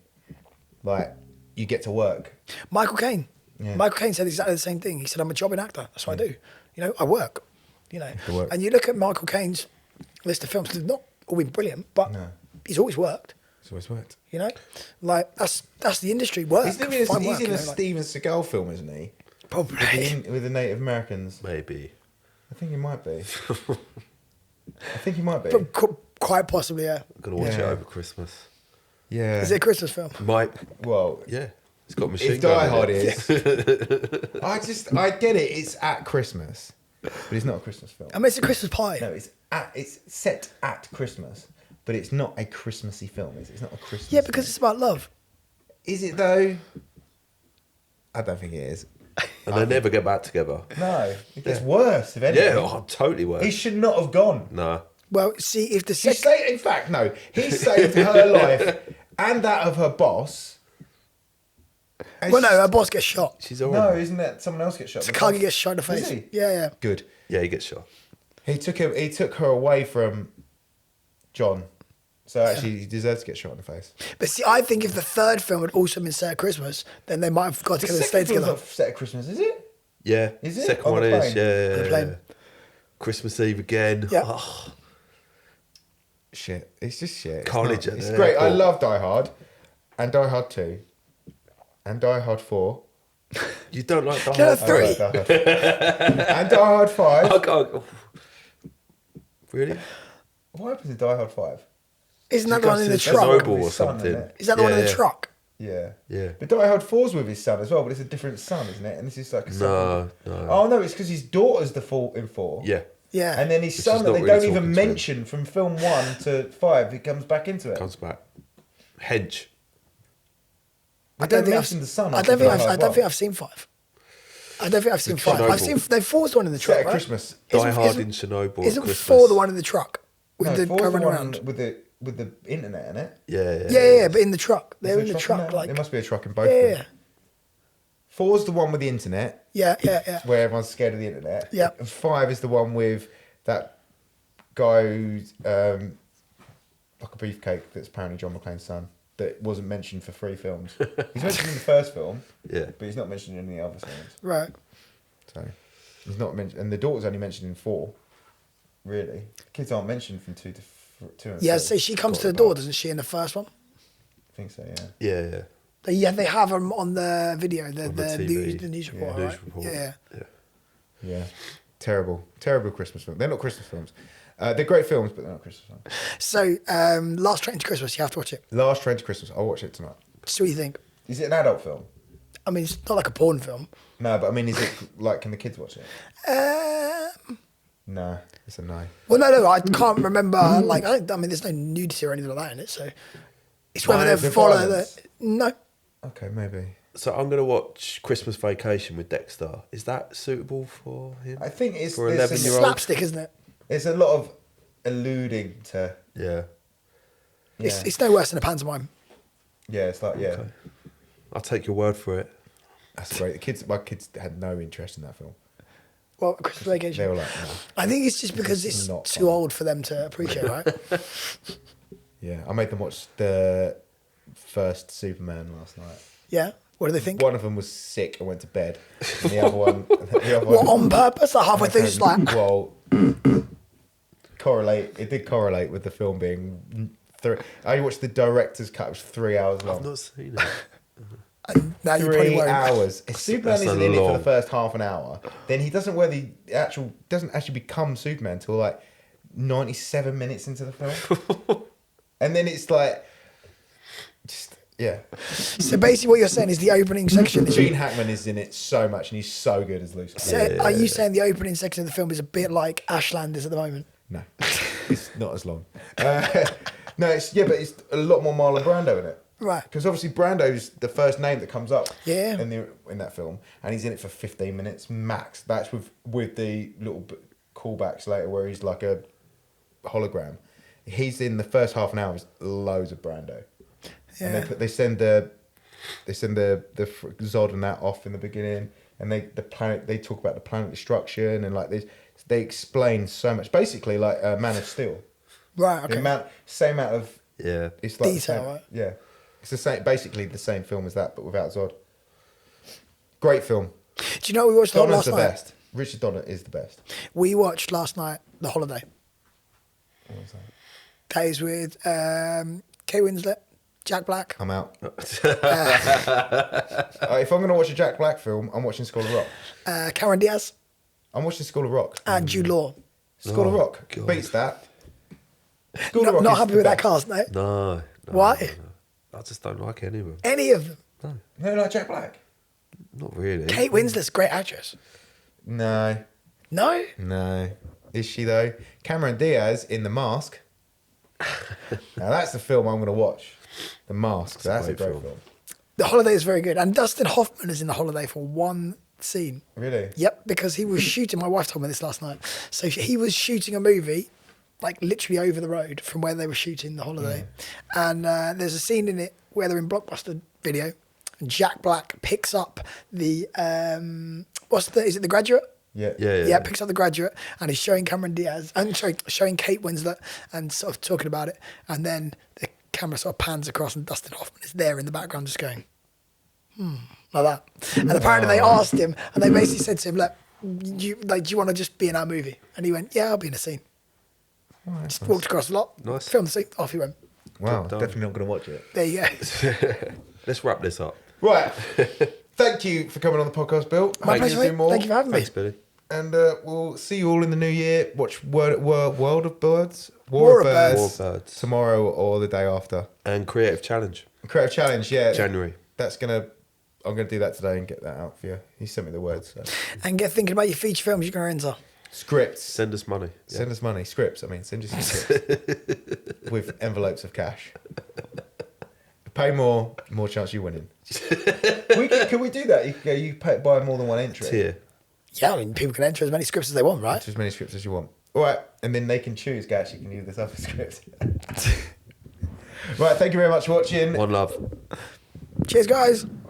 Like, you get to work. Michael Caine. Yeah. Michael Caine said exactly the same thing. He said, I'm a jobbing actor. That's what I do. You know, I work. You know, to work. and you look at Michael Caine's list of films, they've not all been brilliant, but No. he's always worked. It's always worked. You know, like, that's the industry. Work. He's find work, in you a know, like- Steven Seagal film, isn't he? Probably. With the Native Americans. Maybe. I think he might be. I think he might be. But quite possibly, yeah. I'm gonna watch it Yeah. over Christmas. Yeah. Is it a Christmas film? Might. Well, Yeah. It's got machine if Die gun Hard in it. is, I get it. It's at Christmas, but it's not a Christmas film. I mean, it's a Christmas pie. No, it's set at Christmas, but it's not a Christmassy film. Is it? It's not a Christmas. Yeah, because film. it's about love. Is it though? I don't think it is. And they never get back together. No, it gets worse, if anything. Yeah, oh, totally worse. He should not have gone. No. Well, see, if the He second... in fact, no. He saved her life and that of her boss. And Well, no, she's- her boss gets shot. She's No, horrible. isn't it? Someone else gets shot. Takagi gets shot in the Does face. he? Yeah. Good. Yeah, he gets shot. He took her away from John. So actually, he deserves to get shot in the face. But see, I think if the third film had also been set at Christmas, then they might have got together and stayed film's together. not set at Christmas, is it? Yeah. Is it? Second On one the is, plane? yeah. On the plane. Christmas Eve again. Yeah. Oh, Shit. It's just shit. It's Carnage not- at It's the great. I airport. love Die Hard. And Die Hard 2. And Die Hard 4. you don't like Die No, Hard three. I like Die Hard 4. And Die Hard 5. I can't- Really? What happens in Die Hard 5? Isn't that the one in the That's truck? Chernobyl or His son, something. isn't it? Is that the one in the Yeah. truck? Yeah. Yeah. But Die Hard 4's with his son as well, but it's a different son, isn't it? And this is like a son. No. Oh, no, it's because his daughter's the fault in 4. Yeah. Yeah. And then his Which son is that not they really don't even talking to him. mention from film 1 to 5, he comes back into it. Comes back. Hedge. They don't mention the son. I after don't think Die I've, Hard I don't 1. think I've seen 5. I don't think I've seen 5. Chernobyl. I've seen they forced one in the Set truck. at Right? Christmas. Die Hard in Chernobyl. at Isn't Christmas. 4 the one in the truck with No, the 4's guy the running one around? with the internet in it. Yeah. Yeah, but in the truck. They're Is in there the a truck, there? like There must be a truck in both of yeah, them. 4's the one with the internet, yeah. where everyone's scared of the internet. Yeah. And 5 is the one with that guy who's like a beefcake that's apparently John McClane's son that wasn't mentioned for 3 films. He's mentioned in the first film, Yeah. but he's not mentioned in any other films. Right. So he's not mentioned, and the daughter's only mentioned in 4. Really, kids aren't mentioned from 2 to 2 and Yeah, 3. so she comes to the Forgot door, about- doesn't she, in the first one? I think so. Yeah. Yeah. They have them on the video, the On the TV. news report, Yeah. right? News report. Yeah. Yeah. Terrible Christmas films. They're not Christmas films. They're great films, but they're not Christmas films. So, Last Train to Christmas, you have to watch it. Last Train to Christmas. I'll watch it tonight. So what do you think? Is it an adult film? I mean, it's not like a porn film. No, but I mean, is it like, can the kids watch it? No, it's a no. Well, no, I can't remember. Like, I mean, there's no nudity or anything like that in it. So, it's whether No, they the follow violence. the. No, Okay, maybe. So I'm going to watch Christmas Vacation with Dexter. Is that suitable for him? I think it's For there's 11-year-old. slapstick, isn't it? It's a lot of alluding to. Yeah. Yeah, It's no worse than a pantomime. yeah, it's like Okay. I'll take your word for it. that's great. My kids had no interest in that film. Well, Christmas They Vacation. were like, no. I think it's just because This is it's not too fun. old for them to appreciate, right? Yeah, I made them watch the first Superman last night. Yeah. What do they think? One of them was sick and went to bed, and the other one, What, on purpose? Like halfway through, just like, well, it did correlate with the film being. I watched the director's cut, which was 3 hours long. I've not seen it. and now you probably 3 won't. hours. If Superman that's isn't a in it for long- the first half an hour, then he doesn't doesn't actually become Superman until like 97 minutes into the film, and then it's like, just yeah. So basically, what you're saying is the opening section. Gene Hackman is in it so much, and he's so good as Lucifer. So are you saying the opening section of the film is a bit like Ashland is at the moment? No, it's not as long. No, but it's a lot more Marlon Brando in it. Right. Because obviously Brando's the first name that comes up. Yeah. In that film, and he's in it for 15 minutes max. That's with the little callbacks later where he's like a hologram. He's in the first half an hour. Is loads of Brando. Yeah. And they send the Zod and that off in the beginning, and they talk about the planet destruction and like this. They explain so much, basically like Man of Steel. Right. The Okay. same amount of Yeah. it's like the Detail, same- right? Yeah, it's the same, basically the same film as that, but without Zod. Great film. Do you know what we watched Donner's last the night? best. Richard Donner is the best. We watched last night The Holiday. What was that? That is with Kate Winslet, Jack Black. I'm out. If I'm going to watch a Jack Black film, I'm watching School of Rock. Cameron Diaz I'm watching School of Rock. and Jude Law. School of Oh, Rock God. beats that. School of Rock Not is happy the with that best. cast, no? No. Why? No. I just don't like any of them. Any of them. No, like Jack Black. Not really. Kate Winslet's a great actress. No, No? no. Is she though? Cameron Diaz in The Mask. Now that's the film I'm going to watch. The Mask. That's a great great film. film. The Holiday is very good. And Dustin Hoffman is in The Holiday for one scene. Really? Yep, because he was shooting. My wife told me this last night. So he was shooting a movie, like literally over the road from where they were shooting The Holiday, and there's a scene in it where they're in Blockbuster Video, and Jack Black picks up the is it The Graduate? Yeah. Yeah, picks up The Graduate and he's showing Cameron Diaz and showing Kate Winslet and sort of talking about it, and then the camera sort of pans across and Dustin Hoffman is there in the background just going, like that. And apparently they asked him and they basically said to him, look, do you want to just be in our movie? And he went, yeah, I'll be in a scene. Just walked across the lot, Nice. filmed the scene, off he went. Wow, Done. definitely not going to watch it. There you go. Let's wrap this up. Right. Thank you for coming on the podcast, Bill. My Hope you pleasure, do mate. more. Thank you for having me. Thanks, Billy. And we'll see you all in the new year. Watch World of Birds, War of Birds, Birds. War of Birds. tomorrow or the day after. And Creative Challenge, Creative Challenge, yeah. January. I'm gonna do that today and get that out for you. He sent me the words. So. And get thinking about your feature films you're going to enter. Scripts. Send us money. Yeah. Send us money. Scripts. I mean, send you some scripts with envelopes of cash. Pay more chance you winning. Can we do that? Buy more than one entry. Tier. Yeah, I mean, people can enter as many scripts as they want, right? Enter as many scripts as you want. All right, and then they can choose. Guys, you can use this other script. Right, thank you very much for watching. One love. Cheers, guys.